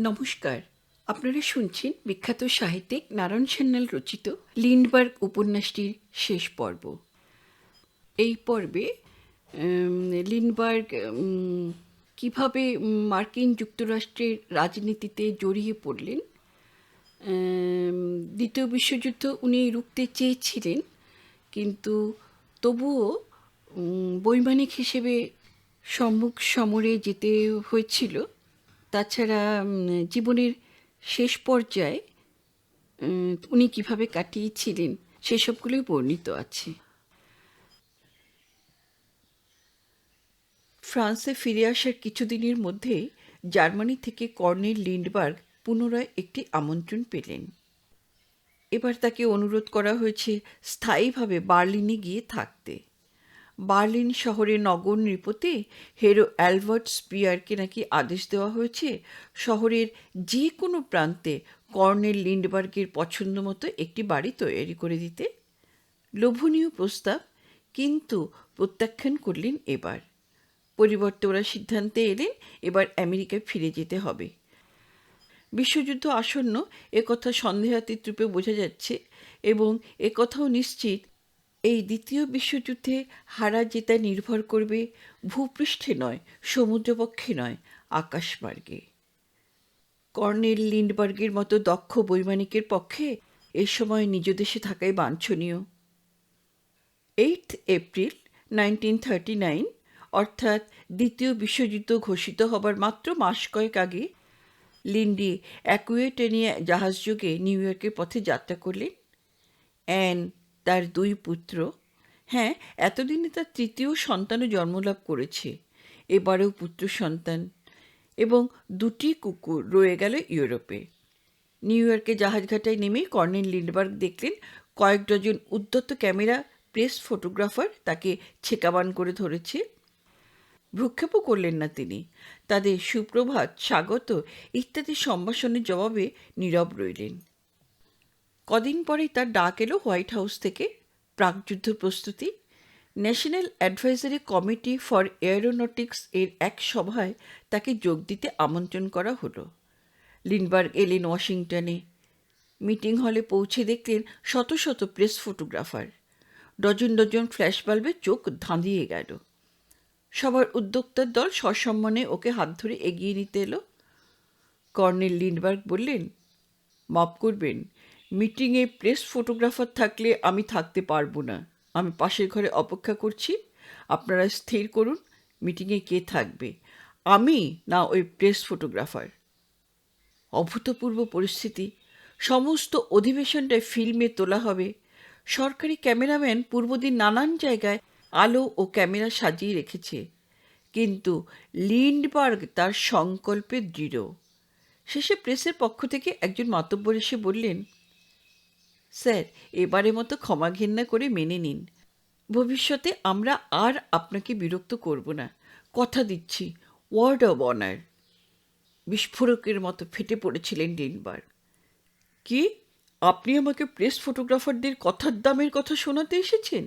নমস্কার। আপনারা শুনছেন বিখ্যাত সাহিত্যিক নারায়ণ সান্যাল রচিত লিন্ডবার্গ উপন্যাসটির শেষ পর্ব। এই পর্বে লিন্ডবার্গ কিভাবে মার্কিন যুক্তরাষ্ট্রের রাজনীতিতে জড়িয়ে পড়লেন, দ্বিতীয় বিশ্বযুদ্ধ উনি রুখতে চেয়েছিলেন, কিন্তু তবুও বৈমানিক হিসেবে সম্মুখ সমরে যেতে হয়েছিল। তাছাড়া জীবনের শেষ পর্যায়ে উনি কিভাবে কাটিয়েছিলেন সেসবগুলোই বর্ণিত আছে। ফ্রান্সে ফিরে আসার কিছুদিনের মধ্যে জার্মানি থেকে কর্নেল লিন্ডবার্গ পুনরায় একটি আমন্ত্রণ পেলেন। এবার তাকে অনুরোধ করা হয়েছে স্থায়ীভাবে বার্লিনে গিয়ে থাকতে। বার্লিন শহরের নগর নৃপতে হেরো অ্যালবার্ট স্পিয়ারকে নাকি আদেশ দেওয়া হয়েছে শহরের যে কোনো প্রান্তে কর্নেল লিন্ডবার্গের পছন্দ মতো একটি বাড়ি তৈরি করে দিতে। লোভনীয় প্রস্তাব, কিন্তু প্রত্যাখ্যান করলেন। এবার পরিবর্তে ওরা সিদ্ধান্তে এলেন এবার আমেরিকায় ফিরে যেতে হবে। বিশ্বযুদ্ধ আসন্ন একথা সন্দেহাতীত রূপে বোঝা যাচ্ছে, এবং একথাও নিশ্চিত এই দ্বিতীয় বিশ্বযুদ্ধে হারা জেতা নির্ভর করবে ভূপৃষ্ঠে নয়, সমুদ্রবক্ষে নয়, আকাশমার্গে। কর্নেল লিন্ডবার্গের মতো দক্ষ বৈমানিকের পক্ষে এ সময় নিজ দেশে থাকাই বাঞ্ছনীয়। 8 এপ্রিল 1939, অর্থাৎ দ্বিতীয় বিশ্বযুদ্ধ ঘোষিত হবার মাত্র মাস কয়েক আগে লিন্ডি অ্যাকুয়েটেনিয়া জাহাজযোগে নিউ ইয়র্কের পথে যাত্রা করলেন। অ্যান, তার 2 পুত্র, হ্যাঁ, এতদিনে তার তৃতীয় সন্তানও জন্মলাভ করেছে, এবারেও পুত্র সন্তান, এবং 2টি কুকুর রয়ে গেল ইউরোপে। নিউ ইয়র্কে জাহাজঘাটায় নেমে কর্নেল লিন্ডবার্গ দেখলেন কয়েক ডজন উদ্ধত ক্যামেরা প্রেস ফটোগ্রাফার তাকে ছেকাবান করে ধরেছে। ভ্রুক্ষেপও করলেন না তিনি। তাদের সুপ্রভাত, স্বাগত ইত্যাদি সম্ভাষণের জবাবে নীরব রইলেন। কদিন পরেই তার ডাক এলো হোয়াইট হাউস থেকে। প্রাকযুদ্ধ প্রস্তুতি, national advisory committee for aeronautics এর এক সভায় তাকে যোগ দিতে আমন্ত্রণ করা হলো। লিন্ডবার্গ এলেন ওয়াশিংটনে। মিটিং হলে পৌঁছে দেখলেন শত শত press photographer. Dozen dozen flash বাল্বে চোখ ধাঁধিয়ে গেল। সবার উদ্যোক্তার দল সসম্মানে ওকে হাত ধরে এগিয়ে নিতে এলো। কর্নেল লিন্ডবার্গ বললেন, মাপ করবেন, মিটিংয়ে প্রেস ফটোগ্রাফার থাকলে আমি থাকতে পারবো না। আমি পাশের ঘরে অপেক্ষা করছি। আপনারা স্থির করুন মিটিংয়ে কে থাকবে, আমি না ওই প্রেস ফটোগ্রাফার। অভূতপূর্ব পরিস্থিতি। সমস্ত অধিবেশনটায় ফিল্মে তোলা হবে। সরকারি ক্যামেরাম্যান পূর্বদিন নানান জায়গায় আলো ও ক্যামেরা সাজিয়ে রেখেছে, কিন্তু লিন্ডবার্গ তার সংকল্পে দৃঢ়। শেষে প্রেসের পক্ষ থেকে একজন মাতব্বর এসে বললেন, স্যার, এবারের মতো ক্ষমা ঘেন্না করে মেনে নিন। ভবিষ্যতে আমরা আর আপনাকে বিরক্ত করব না, কথা দিচ্ছি, ওয়ার্ড অব অনার। বিস্ফোরকের মতো ফেটে পড়েছিলেন লিন্ডবার্গ। কি, আপনি আমাকে প্রেস ফটোগ্রাফারদের কথার দামের কথা শোনাতে এসেছেন?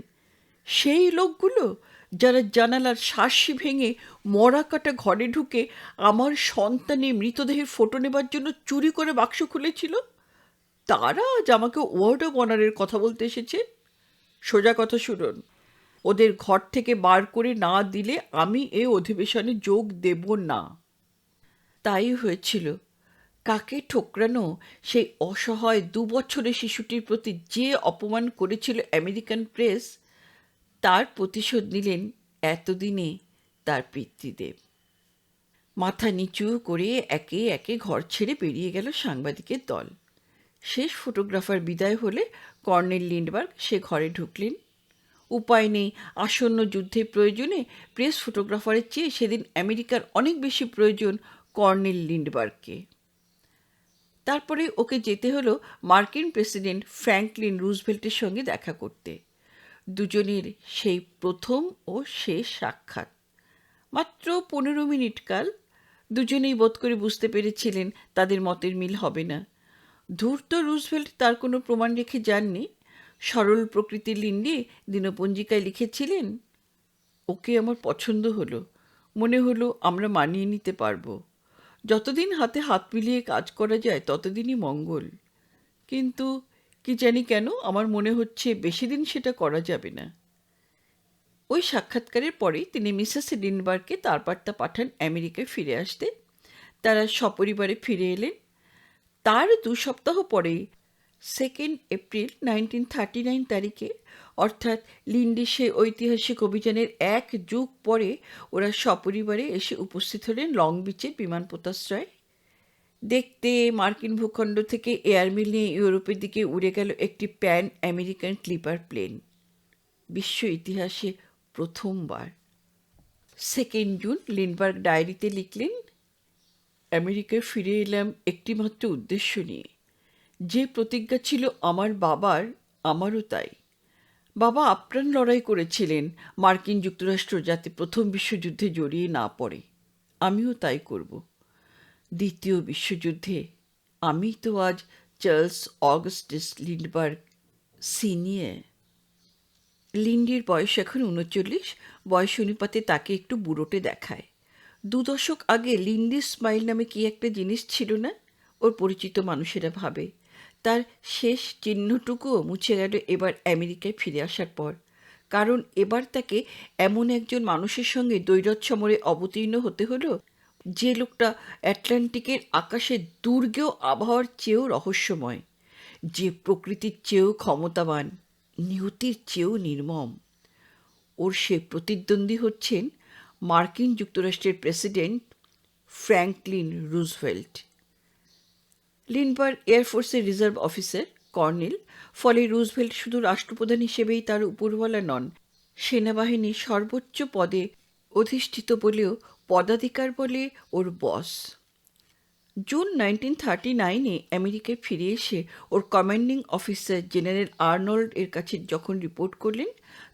সেই লোকগুলো যারা জানালার শাঁসি ভেঙে মরা কাটা ঘরে ঢুকে আমার সন্তানের মৃতদেহের ফটো নেবার জন্য চুরি করে বাক্স খুলেছিল, তারা আজ আমাকে ওয়ার্ড অব অনারের কথা বলতে এসেছে? সোজা কথা শুনুন, ওদের ঘর থেকে বার করে না দিলে আমি এই অধিবেশনে যোগ দেব না। তাই হয়েছিল। কাকে ঠোকরানো সেই অসহায় 2 বছরের শিশুটির প্রতি যে অপমান করেছিল আমেরিকান প্রেস, তার প্রতিশোধ নিলেন এতদিনে তার পিতৃদেব। মাথা নিচু করে একে একে ঘর ছেড়ে বেরিয়ে গেল সাংবাদিকের দল। শেষ ফটোগ্রাফার বিদায় হলে কর্নেল লিন্ডবার্গ সে ঘরে ঢুকলেন। উপায় নেই, আসন্ন যুদ্ধের প্রয়োজনে প্রেস ফটোগ্রাফারের চেয়ে সেদিন আমেরিকার অনেক বেশি প্রয়োজন কর্নেল লিন্ডবার্গকে। তারপরে ওকে যেতে হলো মার্কিন প্রেসিডেন্ট ফ্র্যাঙ্কলিন রুজভেল্টের সঙ্গে দেখা করতে। দুজনের সেই প্রথম ও শেষ সাক্ষাৎ। মাত্র 15 মিনিট কাল। দুজনেই বোধ করে বুঝতে পেরেছিলেন তাদের মতের মিল হবে না। ধূর্ত রুজভেল্ট তার কোনো প্রমাণ রেখে যাননি। সরল প্রকৃতির লিন্ডি দিনপঞ্জিকায় লিখেছিলেন, ওকে আমার পছন্দ হলো, মনে হলো আমরা মানিয়ে নিতে পারবো। যতদিন হাতে হাত মিলিয়ে কাজ করা যায় ততদিনই মঙ্গল। কিন্তু কি জানি কেন আমার মনে হচ্ছে বেশি দিন সেটা করা যাবে না। ওই সাক্ষাৎকারের পরেই তিনি মিসেস লিন্ডবার্গকে তার বার্তা পাঠান আমেরিকায় ফিরে আসতে। তারা সপরিবারে ফিরে এলেন। তার 2 সপ্তাহ পরেই 2 এপ্রিল 1939 তারিখে, অর্থাৎ লিন্ডিসে ঐতিহাসিক অভিযানের 1 যুগ পরে, ওরা সপরিবারে এসে উপস্থিত হলেন লং বিচের বিমান পোতাশ্রয়ে। দেখতে মার্কিন ভূখণ্ড থেকে এয়ারমিল নিয়ে ইউরোপের দিকে উড়ে গেল একটি প্যান আমেরিকান ক্লিপার প্লেন। বিশ্ব ইতিহাসে প্রথমবার। 2 জুন লিন্ডবার্গ ডায়েরিতে লিখলেন, আমেরিকায় ফিরে এলাম একটিমাত্র উদ্দেশ্য নিয়ে। যে প্রতিজ্ঞা ছিল আমার বাবার, আমারও তাই। বাবা আপ্রাণ লড়াই করেছিলেন মার্কিন যুক্তরাষ্ট্র যাতে প্রথম বিশ্বযুদ্ধে জড়িয়ে না পড়ে। আমিও তাই করব। দ্বিতীয় বিশ্বযুদ্ধে আমি তো আজ চার্লস অগাস্টাস লিন্ডবার্গ সিনিয়র। লিন্ডির বয়স এখন 39। বয়স অনুপাতে তাকে একটু বুড়োটে দেখায়। 2 দশক আগে লিন্ডি স্মাইল নামে কি একটা জিনিস ছিল না, ওর পরিচিত মানুষেরা ভাবে। তার শেষ চিহ্নটুকুও মুছে গেল এবার আমেরিকায় ফিরে আসার পর। কারণ এবার তাকে এমন একজন মানুষের সঙ্গে দ্বৈরথ সমরে অবতীর্ণ হতে হলো, যে লোকটা আটলান্টিকের আকাশে দুর্গেয় আবহাওয়ার চেয়েও রহস্যময়, যে প্রকৃতির চেয়েও ক্ষমতাবান, নিয়তির চেয়েও নির্মম। ওর সে প্রতিদ্বন্দ্বী হচ্ছেন মার্কিন যুক্তরাষ্ট্রের প্রেসিডেন্ট ফ্র্যাঙ্কলিন রুজভেল্ট। লিন্ডবার্গ এয়ারফোর্সের রিজার্ভ অফিসার, কর্নেল। ফলে রুজভেল্ট শুধু রাষ্ট্রপ্রধান হিসেবেই তার উপরওয়ালা নন, সেনাবাহিনীর সর্বোচ্চ পদে অধিষ্ঠিত বলেও পদাধিকার বলে ওর বস। জুন 1939-এ আমেরিকায় ফিরে এসে ওর কমান্ডিং অফিসার জেনারেল আর্নল্ড এর কাছে যখন রিপোর্ট করলেন,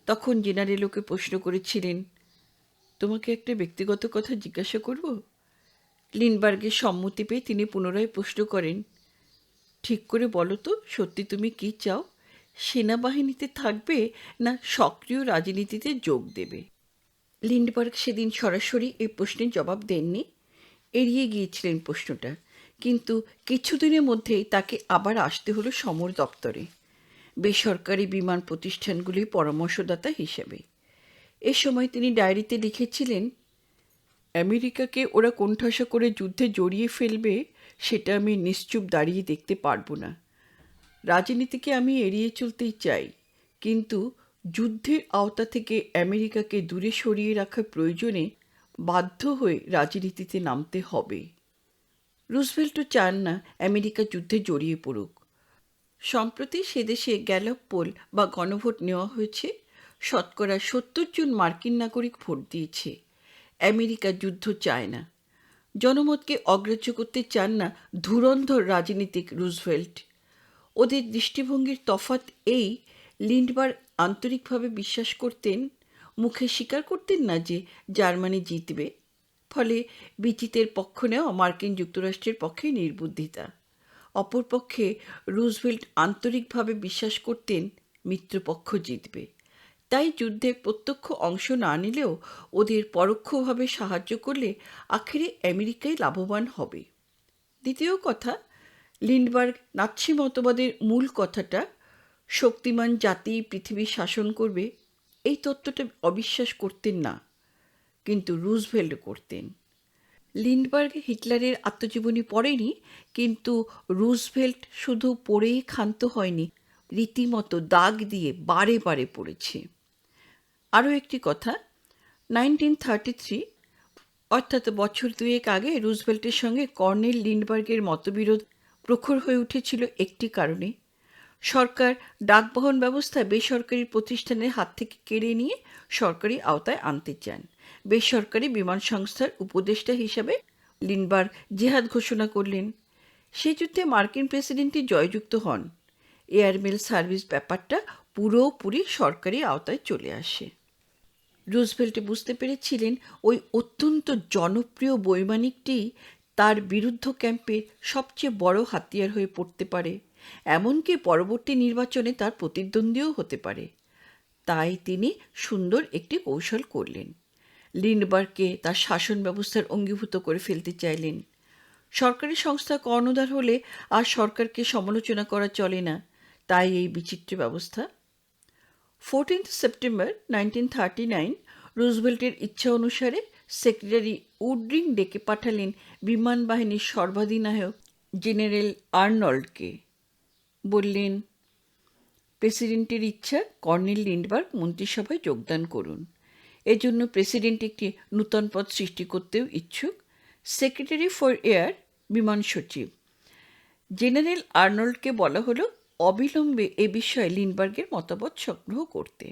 তখন জেনারেল ওকে প্রশ্ন করেছিলেন, তোমাকে একটা ব্যক্তিগত কথা জিজ্ঞাসা করব? লিন্ডবার্গের সম্মতি পেয়ে তিনি পুনরায় প্রশ্ন করেন, ঠিক করে বলো তো, সত্যি তুমি কি চাও? সেনাবাহিনীতে থাকবে না সক্রিয় রাজনীতিতে যোগ দেবে? লিন্ডবার্গ সেদিন সরাসরি এই প্রশ্নের জবাব দেননি, এড়িয়ে গিয়েছিলেন প্রশ্নটা। কিন্তু কিছুদিনের মধ্যেই তাকে আবার আসতে হলো সমর দপ্তরে, বেসরকারি বিমান প্রতিষ্ঠানগুলির পরামর্শদাতা হিসেবে। এ সময় তিনি ডায়েরিতে লিখেছিলেন, আমেরিকাকে ওরা কোণঠাসা করে যুদ্ধে জড়িয়ে ফেলবে সেটা আমি নিশ্চুপ দাঁড়িয়ে দেখতে পারবো না। রাজনীতিকে আমি এড়িয়ে চলতেই চাই, কিন্তু যুদ্ধের আওতা থেকে আমেরিকাকে দূরে সরিয়ে রাখার প্রয়োজনে বাধ্য হয়ে রাজনীতিতে নামতে হবে। রুজভেল্টও চান না আমেরিকা যুদ্ধে জড়িয়ে পড়ুক। সম্প্রতি সে দেশে গ্যালপ পোল বা গণভোট নেওয়া হয়েছে। 70% জন মার্কিন নাগরিক ভোট দিয়েছে। আমেরিকা যুদ্ধ চায় না। জনমতকে অগ্রাহ্য করতে চান না ধুরন্ধর রাজনীতিক রুজভেল্ট। ওদের দৃষ্টিভঙ্গির তফাৎ এই, লিন্ডবার্গ আন্তরিকভাবে বিশ্বাস করতেন, মুখে স্বীকার করতেন না যে জার্মানি জিতবে। ফলে বিজিতের পক্ষ নেওয়া মার্কিন যুক্তরাষ্ট্রের পক্ষে নির্বুদ্ধিতা। অপরপক্ষে রুজভেল্ট আন্তরিকভাবে বিশ্বাস করতেন মিত্রপক্ষ জিতবে। তাই যুদ্ধে প্রত্যক্ষ অংশ না নিলেও ওদের পরোক্ষভাবে সাহায্য করলে আখেরে আমেরিকাই লাভবান হবে। দ্বিতীয় কথা, লিন্ডবার্গ নাৎসি মতবাদের মূল কথাটা, শক্তিমান জাতি পৃথিবী শাসন করবে, এই তত্ত্বটা অবিশ্বাস করতেন না, কিন্তু রুজভেল্ট করতেন। লিন্ডবার্গ হিটলারের আত্মজীবনী পড়েনি, কিন্তু রুজভেল্ট শুধু পড়েই ক্ষান্ত হয়নি, রীতিমতো দাগ দিয়ে বারে বারে পড়েছে। আরও একটি কথা, 1933 অর্থাৎ বছর 2 আগে রুজভেল্টের সঙ্গে কর্নেল লিন্ডবার্গের মতবিরোধ প্রখর হয়ে উঠেছিল একটি কারণে। সরকার ডাকবাহন ব্যবস্থা বেসরকারি প্রতিষ্ঠানের হাত থেকে কেড়ে নিয়ে সরকারি আওতায় আনতে চান। বেসরকারি বিমান সংস্থার উপদেষ্টা হিসাবে লিন্ডবার্গ জেহাদ ঘোষণা করলেন। সে যুদ্ধে মার্কিন প্রেসিডেন্টই জয়যুক্ত হন। এয়ারমেল সার্ভিস ব্যাপারটা পুরোপুরি সরকারি আওতায় চলে আসে। রুজভেল্ট বুঝতে পেরেছিলেন ওই অত্যন্ত জনপ্রিয় বৈমানিকটি তার বিরুদ্ধ ক্যাম্পের সবচেয়ে বড় হাতিয়ার হয়ে পড়তে পারে, এমনকি পরবর্তী নির্বাচনে তার প্রতিদ্বন্দ্বীও হতে পারে। তাই তিনি সুন্দর একটি কৌশল করলেন। লিন্ডবার্গকে তার শাসন ব্যবস্থার অঙ্গীভূত করে ফেলতে চাইলেন। সরকারি সংস্থা কর্ণধার হলে আর সরকারকে সমালোচনা করা চলে না, তাই এই বিচিত্র ব্যবস্থা। 14 সেপ্টেম্বর 1939 রুজভেল্টের ইচ্ছা অনুসারে সেক্রেটারি উড্রিং ডেকে পাঠালেন বিমান বাহিনীর সর্বাধিনায়ক জেনারেল আর্নল্ডকে। বললেন, প্রেসিডেন্টের ইচ্ছা কর্নেল লিন্ডবার্গ মন্ত্রিসভায় যোগদান করুন। এজন্য প্রেসিডেন্ট একটি নূতন পদ সৃষ্টি করতেও ইচ্ছুক, সেক্রেটারি ফর এয়ার, বিমান সচিব। জেনারেল আর্নল্ডকে বলা হলো অবিলম্বে এ বিষয়ে লিন্ডবার্গের মতামত সংগ্রহ করতে।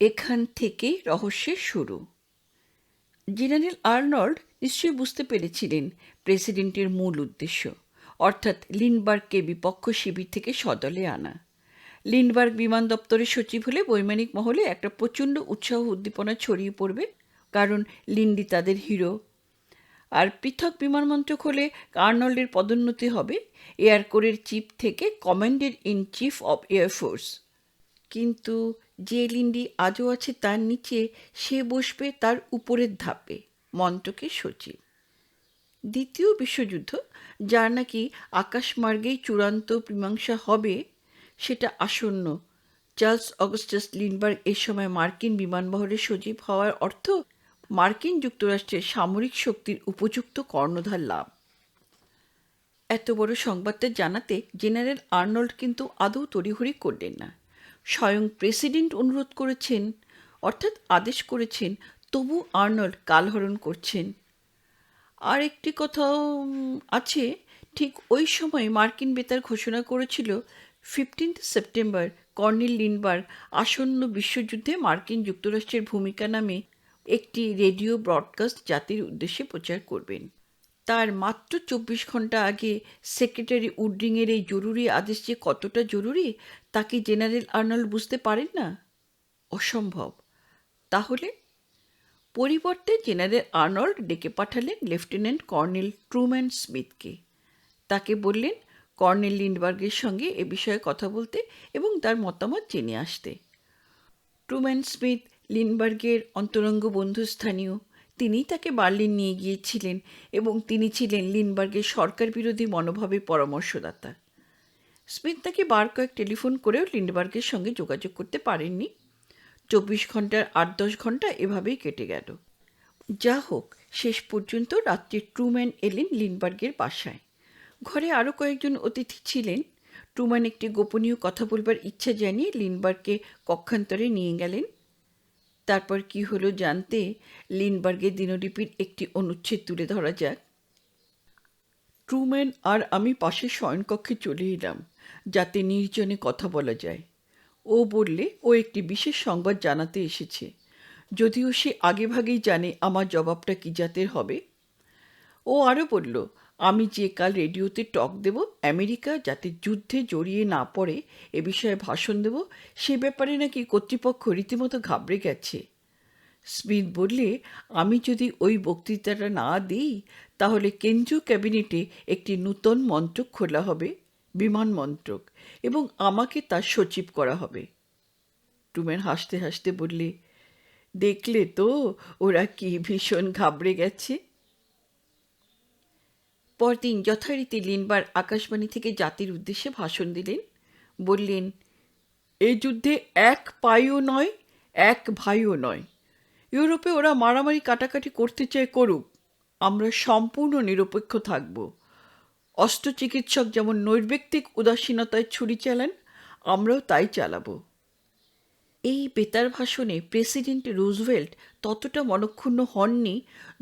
এখান থেকেই রহস্যের শুরু। জেনারেল আর্নল্ড নিশ্চয়ই বুঝতে পেরেছিলেন প্রেসিডেন্টের মূল উদ্দেশ্য, অর্থাৎ লিন্ডবার্গকে বিপক্ষ শিবির থেকে সদলে আনা। লিন্ডবার্গ বিমান দপ্তরের সচিব হলে বৈমানিক মহলে একটা প্রচণ্ড উৎসাহ উদ্দীপনা ছড়িয়ে পড়বে, কারণ লিন্ডি তাদের হিরো। আর পৃথক বিমানমন্ত্রক হলে আর্নল্ডের পদোন্নতি হবে এয়ার কোরের চিফ থেকে commander in chief of air force. কিন্তু যে লিন্ডি আজও আছে তার নিচে, সে বসবে তার উপরের ধাপে, মন্ত্রকের সচিব। দ্বিতীয় বিশ্বযুদ্ধ, যার নাকি আকাশমার্গেই চূড়ান্ত মীমাংসা হবে, সেটা আসন্ন। চার্লস অগাস্টাস লিন্ডবার্গ এ সময় মার্কিন বিমানবহরের সচিব হওয়ার অর্থ মার্কিন যুক্তরাষ্ট্রের সামরিক শক্তির উপযুক্ত কর্ণধার লাভ। এত বড় সংবাদটা জানাতে জেনারেল আর্নল্ড কিন্তু আদৌ তড়িঘড়ি করলেন না। স্বয়ং প্রেসিডেন্ট অনুরোধ করেছেন, অর্থাৎ আদেশ করেছেন, তবু আর্নল্ড কালহরণ করছেন। আর একটি কথাও আছে, ঠিক ওই সময় মার্কিন বেতার ঘোষণা করেছিল 15 সেপ্টেম্বর কর্নেল লিন্ডবার্গ আসন্ন বিশ্বযুদ্ধে মার্কিন যুক্তরাষ্ট্রের ভূমিকা নামে একটি রেডিও ব্রডকাস্ট জাতির উদ্দেশ্যে প্রচার করবেন। তার মাত্র 24 ঘন্টা আগে সেক্রেটারি উড্রিংয়ের এই জরুরি আদেশ যে কতটা জরুরি, তা কি জেনারেল আর্নল্ড বুঝতে পারেন না? অসম্ভব। তাহলে পরিবর্তে জেনারেল আর্নল্ড ডেকে পাঠালেন লেফটেন্যান্ট কর্নেল ট্রুম্যান স্মিথকে। তাকে বললেন কর্নেল লিন্ডবার্গের সঙ্গে এ বিষয়ে কথা বলতে এবং তার মতামত জেনে আসতে। ট্রুম্যান স্মিথ লিন্ডবার্গের অন্তরঙ্গ বন্ধুস্থানীয়। তিনিই তাকে বার্লিন নিয়ে গিয়েছিলেন এবং তিনি ছিলেন লিন্ডবার্গের সরকার বিরোধী মনোভাবের পরামর্শদাতা। স্মিথ তাকে বার কয়েক টেলিফোন করেও লিন্ডবার্গের সঙ্গে যোগাযোগ করতে পারেননি। 24 ঘন্টার 8-10 ঘন্টা এভাবেই কেটে গেল। যা হোক, শেষ পর্যন্ত রাত্রে ট্রুম্যান এলেন লিন্ডবার্গের বাসায়। ঘরে আরও কয়েকজন অতিথি ছিলেন। ট্রুম্যান একটি গোপনীয় কথা বলবার ইচ্ছা জানিয়ে লিন্ডবার্গকে কক্ষান্তরে নিয়ে গেলেন। তারপর কি হলো জানতে লিন্ডবার্গের দিনলিপির একটি অনুচ্ছেদ তুলে ধরা যাক। ট্রুম্যান আর আমি পাশের শয়নকক্ষে চলে এলাম, যাতে নির্জনে কথা বলা যায়। ও বললে ও একটি বিশেষ সংবাদ জানাতে এসেছে, যদিও সে আগেভাগেই জানে আমার জবাবটা কী জাতের হবে। ও আরও বলল, আমি যে কাল রেডিওতে টক দেব, আমেরিকা যাতে যুদ্ধে জড়িয়ে না পড়ে এ বিষয়ে ভাষণ দেব, সে ব্যাপারে নাকি কর্তৃপক্ষ রীতিমতো ঘাবড়ে গেছে। স্মিথ বললে, আমি যদি ওই বক্তৃতাটা না দিই, তাহলে কেন্দ্রীয় ক্যাবিনেটে একটি নূতন মন্ত্রক খোলা হবে, বিমান মন্ত্রক, এবং আমাকে তার সচিব করা হবে। ট্রুম্যান হাসতে হাসতে বললে, দেখলে তো ওরা কি ভীষণ ঘাবড়ে গেছে। পরদিন যথারীতি লিন্ডবার্গ আকাশবাণী থেকে জাতির উদ্দেশ্যে ভাষণ দিলেন। বললেন, এ যুদ্ধে এক পাইও নয়, এক ভাইও নয়। ইউরোপে ওরা মারামারি কাটাকাটি করতে চায় করুক, আমরা সম্পূর্ণ নিরপেক্ষ থাকব। অস্ত্র চিকিৎসক যেমন নৈর্ব্যক্তিক উদাসীনতায় ছুরি চালান, আমরাও তাই চালাবো। এই বেতার ভাষণে প্রেসিডেন্ট রুজভেল্ট ততটা মনক্ষুণ্ণ হননি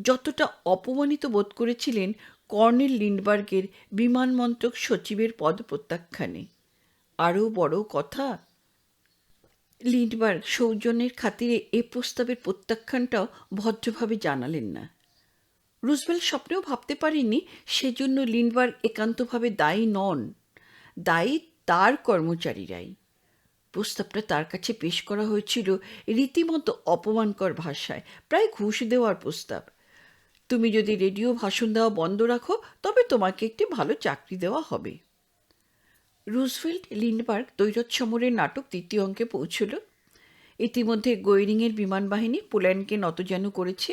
যতটা অপমানিত বোধ করেছিলেন কর্নেল লিন্ডবার্গের বিমানমন্ত্রক সচিবের পদ প্রত্যাখ্যানে। আরও বড় কথা, লিন্ডবার্গ সৌজন্যের খাতিরে এ প্রস্তাবের প্রত্যাখ্যানটাও ভদ্রভাবে জানালেন না। রুজভেল্ট স্বপ্নেও ভাবতে পারেননি সেজন্য লিন্ডবার্গ একান্তভাবে দায়ী নন, দায়ী তার কর্মচারীরাই। প্রস্তাবটা তার কাছে পেশ করা হয়েছিল রীতিমতো অপমানকর ভাষায়, প্রায় ঘুষ দেওয়ার প্রস্তাব। তুমি যদি রেডিও ভাষণ দেওয়া বন্ধ রাখো, তবে তোমাকে একটি ভালো চাকরি দেওয়া হবে। রুজভেল্ট লিন্ডবার্গ দ্বৈরথ সমরের নাটক 3য় অঙ্কে পৌঁছল। ইতিমধ্যে গোয়রিংয়ের বিমান বাহিনী পোল্যান্ডকে নতজানু করেছে।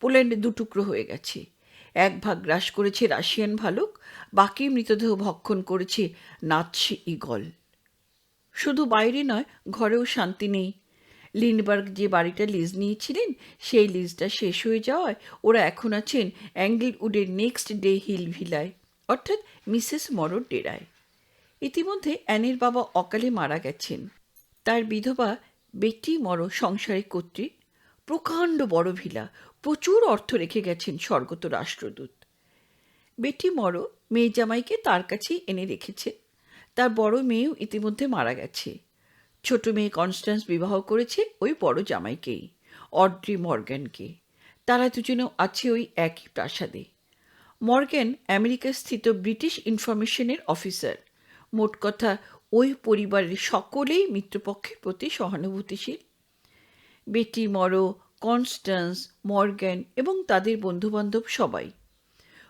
পোল্যান্ড দুটুকরো হয়ে গেছে। এক ভাগ গ্রাস করেছে রাশিয়ান ভালুক, বাকি মৃতদেহ ভক্ষণ করেছে নাৎসি ঈগল। শুধু বাইরে নয়, ঘরেও শান্তি নেই। লিন্ডবার্গ যে বাড়িটা লিজ নিয়েছিলেন, সেই লিজটা শেষ হয়ে যাওয়ায় ওরা এখন আছেন অ্যাঙ্গেলউডের নেক্সট ডে হিল ভিলায়, অর্থাৎ মিসেস মরোর ডেরায়। ইতিমধ্যে অ্যানের বাবা অকালে মারা গেছেন। তার বিধবা বেটি মরো সংসারে কর্ত্রী। প্রকাণ্ড বড় ভিলা, প্রচুর অর্থ রেখে গেছেন স্বর্গত রাষ্ট্রদূত। বেটি মরো মেয়ে জামাইকে তার কাছেই এনে রেখেছে। তার বড় মেয়েও ইতিমধ্যে মারা গেছে। ছোট মেয়ে কনস্ট্যান্স বিবাহ করেছে ওই বড় জামাইকেই, অড্রি মর্গ্যানকে। তারা দুজনেও আছে ওই একই প্রাসাদে। মর্গ্যান আমেরিকা স্থিত ব্রিটিশ ইনফরমেশনের অফিসার। মোট কথা, ওই পরিবারের সকলেই মিত্রপক্ষের প্রতি সহানুভূতিশীল। বেটি মরো, কনস্ট্যান্স, মর্গ্যান এবং তাদের বন্ধুবান্ধব সবাই।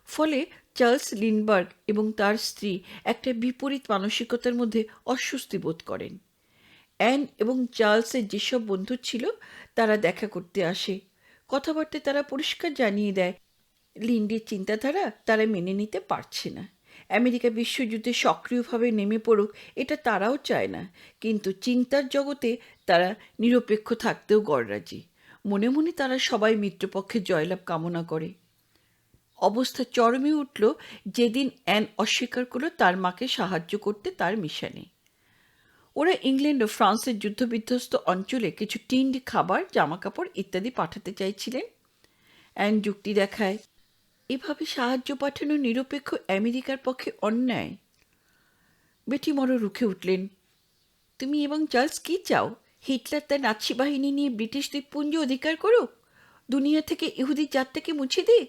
ফলে চার্লস লিন্ডবার্গ এবং তার স্ত্রী একটা বিপরীত মানসিকতার মধ্যে অস্বস্তি বোধ করেন। অ্যান এবং চার্লসের যেসব বন্ধু ছিল তারা দেখা করতে আসে। কথাবার্তায় তারা পরিষ্কার জানিয়ে দেয় লিন্ডের চিন্তাধারা তারা মেনে নিতে পারছে না। আমেরিকা বিশ্বযুদ্ধে সক্রিয়ভাবে নেমে পড়ুক এটা তারাও চায় না, কিন্তু চিন্তার জগতে তারা নিরপেক্ষ থাকতেও গড়রাজি। মনে মনে তারা সবাই মিত্রপক্ষের জয়লাভ কামনা করে। অবস্থা চরমে উঠল যেদিন অ্যান অস্বীকার করল তার মাকে সাহায্য করতে তার মিশনে। ওরা ইংল্যান্ড ও ফ্রান্সের যুদ্ধবিধ্বস্ত অঞ্চলে কিছু টিন্ড খাবার, জামাকাপড় ইত্যাদি পাঠাতে চাইছিলেন। অ্যান যুক্তি দেখায়, এভাবে সাহায্য পাঠানো নিরপেক্ষ আমেরিকার পক্ষে অন্যায়। বেটি মরো রুখে উঠলেন, তুমি এবং চার্লস কি চাও? হিটলার তার নাৎসি বাহিনী নিয়ে ব্রিটিশ দ্বীপপুঞ্জ অধিকার করুক, দুনিয়া থেকে ইহুদি জাতটাকে মুছে দিক,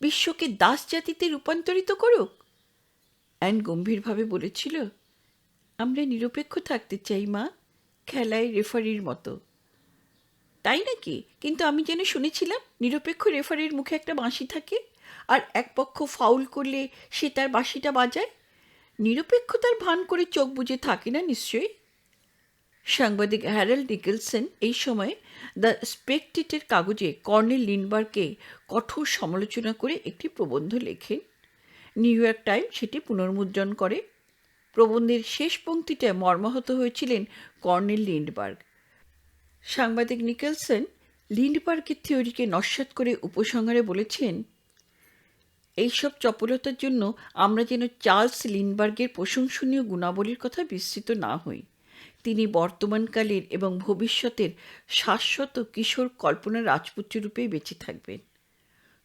বিশ্বকে দাস জাতিতে রূপান্তরিত করুক? অ্যান গম্ভীরভাবে বলেছিল, আমরা নিরপেক্ষ থাকতে চাই মা, খেলায় রেফারির মতো। তাই নাকি? কিন্তু আমি যেন শুনেছিলাম নিরপেক্ষ রেফারির মুখে একটা বাঁশি থাকে, আর এক পক্ষ ফাউল করলে সে তার বাঁশিটা বাজায়। নিরপেক্ষতার ভান করে চোখ বুজে থাকে না নিশ্চয়ই? সাংবাদিক হ্যারল্ড নিকেলসন এই সময় দ্য স্পেকটেটের কাগজে কর্নেল লিন্ডবার্গকে কঠোর সমালোচনা করে একটি প্রবন্ধ লেখেন। নিউ ইয়র্ক টাইম সেটি পুনর্মুদ্রণ করে। প্রবন্ধের শেষ পংক্তিটায় মর্মাহত হয়েছিলেন কর্নেল লিন্ডবার্গ। সাংবাদিক নিকেলসন লিন্ডবার্গের থিওরিকে নস্যাৎ করে উপসংহারে বলেছেন, এইসব চপলতার জন্য আমরা যেন চার্লস লিন্ডবার্গের প্রশংসনীয় গুণাবলীর কথা বিস্মৃত না হই। তিনি বর্তমানকালের এবং ভবিষ্যতের শাশ্বত কিশোর কল্পনা রাজপুত্র রূপেই বেঁচে থাকবেন।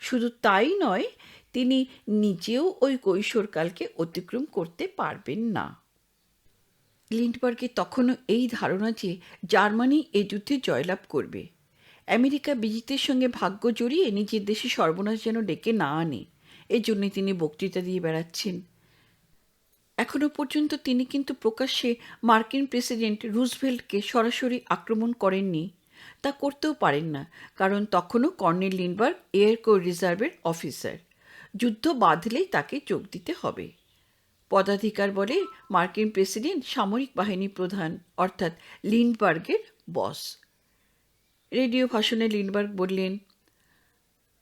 শুধু তাই নয়, তিনি নিজেও ওই কৈশোরকালকে অতিক্রম করতে পারবেন না। লিন্ডবার্গের তখনও এই ধারণা যে জার্মানি এ যুদ্ধে জয়লাভ করবে। আমেরিকা বিজিতের সঙ্গে ভাগ্য জড়িয়ে নিজের দেশে সর্বনাশ যেন ডেকে না আনে, এজন্যই তিনি বক্তৃতা দিয়ে বেড়াচ্ছেন। এখনও পর্যন্ত তিনি কিন্তু প্রকাশ্যে মার্কিন প্রেসিডেন্ট রুজভেল্টকে সরাসরি আক্রমণ করেননি। তা করতেও পারেন না, কারণ তখনও কর্নেল লিন্ডবার্গ এয়ার কোর রিজার্ভের অফিসার। যুদ্ধ বাঁধলেই তাকে যোগ দিতে হবে। পদাধিকার বলে মার্কিন প্রেসিডেন্ট সামরিক বাহিনী প্রধান, অর্থাৎ লিন্ডবার্গের বস। রেডিও ভাষণে লিন্ডবার্গ বললেন,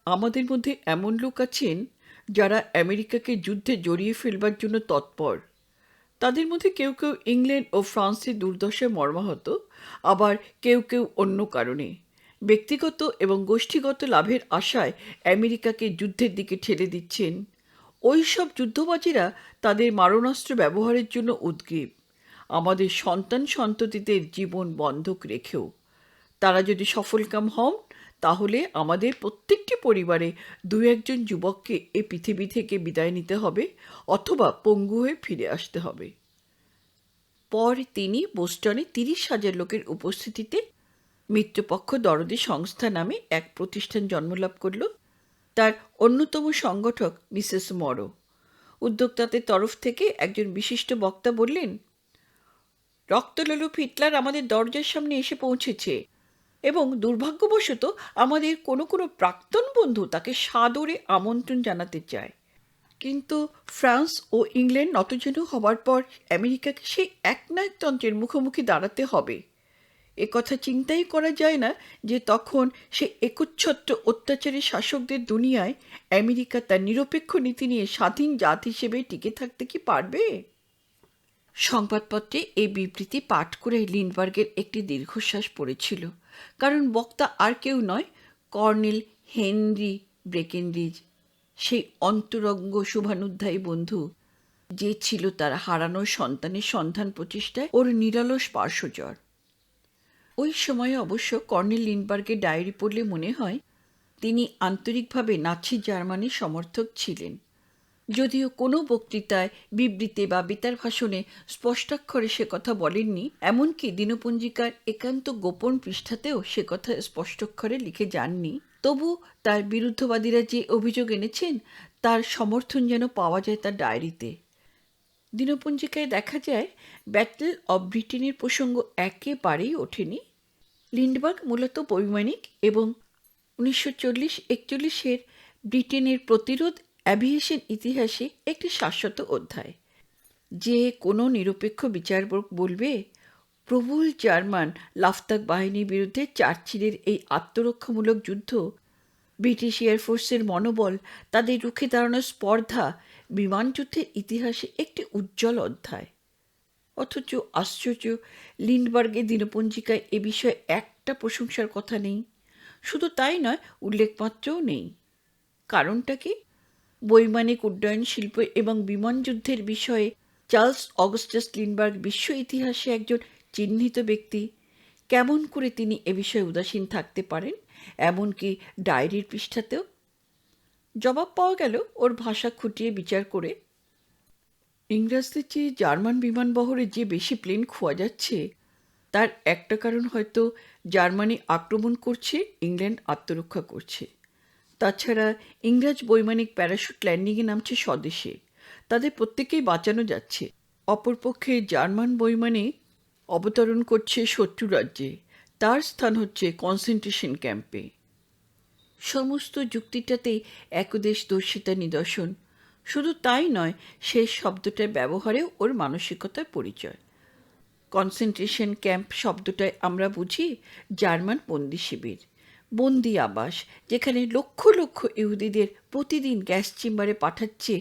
আমাদের মধ্যে এমন লোক আছেন যারা আমেরিকাকে যুদ্ধে জড়িয়ে ফেলবার জন্য তৎপর। তাদের মধ্যে কেউ কেউ ইংল্যান্ড ও ফ্রান্সের দুর্দশায় মর্মাহত, আবার কেউ কেউ অন্য কারণে ব্যক্তিগত এবং গোষ্ঠীগত লাভের আশায় আমেরিকাকে যুদ্ধের দিকে ঠেলে দিচ্ছেন। ওই সব যুদ্ধবাজীরা তাদের মারণাস্ত্র ব্যবহারের জন্য উদ্গ্রীব, আমাদের সন্তান সন্ততিদের জীবন বন্ধক রেখেও। তারা যদি সফলকাম হন, তাহলে আমাদের প্রত্যেকটি পরিবারে দু একজন যুবককে এ পৃথিবী থেকে বিদায় নিতে হবে, অথবা পঙ্গু হয়ে ফিরে আসতে হবে। পর তিনি বোস্টনে 30,000 লোকের উপস্থিতিতে মিত্রপক্ষ দরদি সংস্থা নামে এক প্রতিষ্ঠান জন্মলাভ করল। তার অন্যতম সংগঠক মিসেস মরো। উদ্যোক্তাদের তরফ থেকে একজন বিশিষ্ট বক্তা বললেন, রক্তলোলুপ হিটলার আমাদের দরজার সামনে এসে পৌঁছেছে এবং দুর্ভাগ্যবশত আমাদের কোনো কোনো প্রাক্তন বন্ধু তাকে সাদরে আমন্ত্রণ জানাতে চায়। কিন্তু ফ্রান্স ও ইংল্যান্ড নতজানু হবার পর আমেরিকাকে সেই একনায়কতন্ত্রের মুখোমুখি দাঁড়াতে হবে। একথা চিন্তাই করা যায় না যে তখন সে একচ্ছত্র অত্যাচারী শাসকদের দুনিয়ায় আমেরিকা তার নিরপেক্ষ নীতি নিয়ে স্বাধীন জাত হিসেবে টিকে থাকতে কি পারবে? সংবাদপত্রে এই বিবৃতি পাঠ করে লিন্ডবার্গের একটি দীর্ঘশ্বাস পড়েছিল, কারণ বক্তা আর কেউ নয়, কর্নেল হেনরি ব্রেকেনরিজ, সেই অন্তরঙ্গ শুভানুধ্যায়ী বন্ধু যে ছিল তার হারানো সন্তানের সন্ধান প্রচেষ্টায় ওর নিরলস পার্শ্বজর। ওই সময়ে অবশ্য কর্নেল লিন্ডবার্গের ডায়েরি পড়লে মনে হয় তিনি আন্তরিকভাবে নাৎসি জার্মানির সমর্থক ছিলেন, যদিও কোনো বক্তৃতায়, বিবৃতি বা বেতার ভাষণে স্পষ্টাক্ষরে সে কথা বলেননি। এমনকি দিনপঞ্জিকার একান্ত গোপন পৃষ্ঠাতেও সে কথা স্পষ্টক্ষরে লিখে যাননি। তবু তার বিরুদ্ধবাদীরা যে অভিযোগ এনেছেন তার সমর্থন যেন পাওয়া যায় তার ডায়েরিতে। দিনপঞ্জিকায় দেখা যায় ব্যাটল অব ব্রিটেনের প্রসঙ্গ একেবারেই ওঠেনি। লিন্ডবার্গ মূলত বৈমানিক এবং 1940-41 ব্রিটেনের প্রতিরোধ অ্যাভিয়েশন ইতিহাসে একটি শাশ্বত অধ্যায়। যে কোনো নিরপেক্ষ বিচারক বলবে প্রবল জার্মান লাফতাক বাহিনীর বিরুদ্ধে চার্চিলের এই আত্মরক্ষামূলক যুদ্ধ, ব্রিটিশ এয়ারফোর্সের মনোবল, তাদের রুখে দাঁড়ানোর স্পর্ধা বিমানযুদ্ধের ইতিহাসে একটি উজ্জ্বল অধ্যায়। অথচ আশ্চর্য, লিন্ডবার্গের দিনপঞ্জিকায় এ বিষয়ে একটা প্রশংসার কথা নেই। শুধু তাই নয়, উল্লেখমাত্রও নেই। কারণটা কি? বৈমানিক উড্ডয়ন শিল্প এবং বিমান যুদ্ধের বিষয়ে চার্লস অগাস্টাস লিন্ডবার্গ বিশ্ব ইতিহাসে একজন চিহ্নিত ব্যক্তি। কেমন করে তিনি এ বিষয়ে উদাসীন থাকতে পারেন, এমনকি ডায়েরির পৃষ্ঠাতেও? জবাব পাওয়া গেল ওর ভাষা খুঁটিয়ে বিচার করে। ইংরেজদের চেয়ে জার্মান বিমানবহরে যে বেশি প্লেন খোয়া যাচ্ছে তার একটা কারণ হয়তো জার্মানি আক্রমণ করছে, ইংল্যান্ড আত্মরক্ষা করছে। তাছাড়া ইংরেজ বৈমানিক প্যারাশুট ল্যান্ডিংয়ে নামছে স্বদেশে, তাদের প্রত্যেকেই বাঁচানো যাচ্ছে। অপরপক্ষে জার্মান বৈমানিক অবতরণ করছে শত্রু রাজ্যে, তার স্থান হচ্ছে কনসেন্ট্রেশন ক্যাম্পে। সমস্ত যুক্তিটাতেই একদেশ দর্শিতা নিদর্শন। শুধু তাই নয়, শেষ শব্দটার ব্যবহারেও ওর মানসিকতার পরিচয়। কনসেন্ট্রেশন ক্যাম্প শব্দটায় আমরা বুঝি জার্মান বন্দি শিবির, বন্দি আবাস, যেখানে লক্ষ লক্ষ ইহুদিদের প্রতিদিন গ্যাস চেম্বারে পাঠাচ্ছে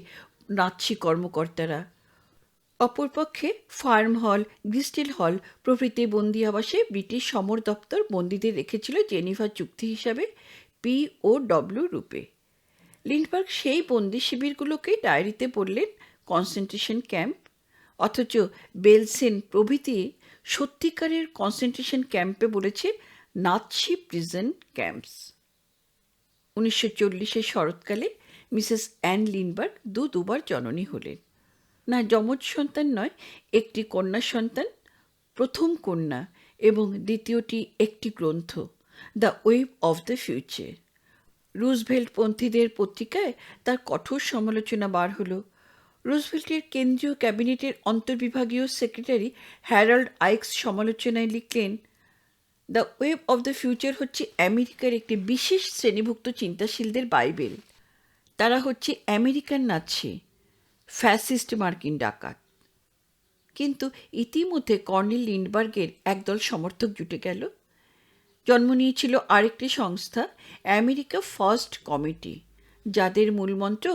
নাৎসি কর্মকর্তারা। অপরপক্ষে ফার্ম হল, গ্রিস্টেল হল প্রভৃতি বন্দি আবাসে ব্রিটিশ সমর দপ্তর বন্দীদের রেখেছিল জেনিভা চুক্তি হিসাবে POW রূপে। লিন্ডবার্গ সেই বন্দি শিবিরগুলোকে ডায়েরিতে বললেন কনসেন্ট্রেশন ক্যাম্প, অথচ বেলসেন প্রভৃতি সত্যিকারের কনসেন্ট্রেশন ক্যাম্পে বলেছে নাৎসি প্রিজন ক্যাম্পস। 1940 শরৎকালে মিসেস অ্যান লিন্ডবার্গ দুবার জননী হলেন। না যমজ সন্তান নয়, একটি কন্যা সন্তান, প্রথম কন্যা, এবং দ্বিতীয়টি একটি গ্রন্থ, the web of the future. রুজভেল্টপন্থীদের পত্রিকায় তার কঠোর সমালোচনা বার হলো। রুজভেল্টের কেন্দ্রীয় ক্যাবিনেটের অন্তর্বিভাগীয় সেক্রেটারি হ্যারল্ড আইকস সমালোচনায় লিখলেন, the web of the future হচ্ছে আমেরিকার একটি বিশেষ শ্রেণীভুক্ত চিন্তাশীলদের বাইবেল। তারা হচ্ছে আমেরিকান নাৎসি, ফ্যাসিস্ট মার্কিন ডাকাত। কিন্তু ইতিমধ্যে কর্নেল লিন্ডবার্গের একদল সমর্থক জুটে গেল। জন্ম নিয়েছিল আরেকটি সংস্থা, আমেরিকা ফার্স্ট কমিটি, যাদের মূলমন্ত্র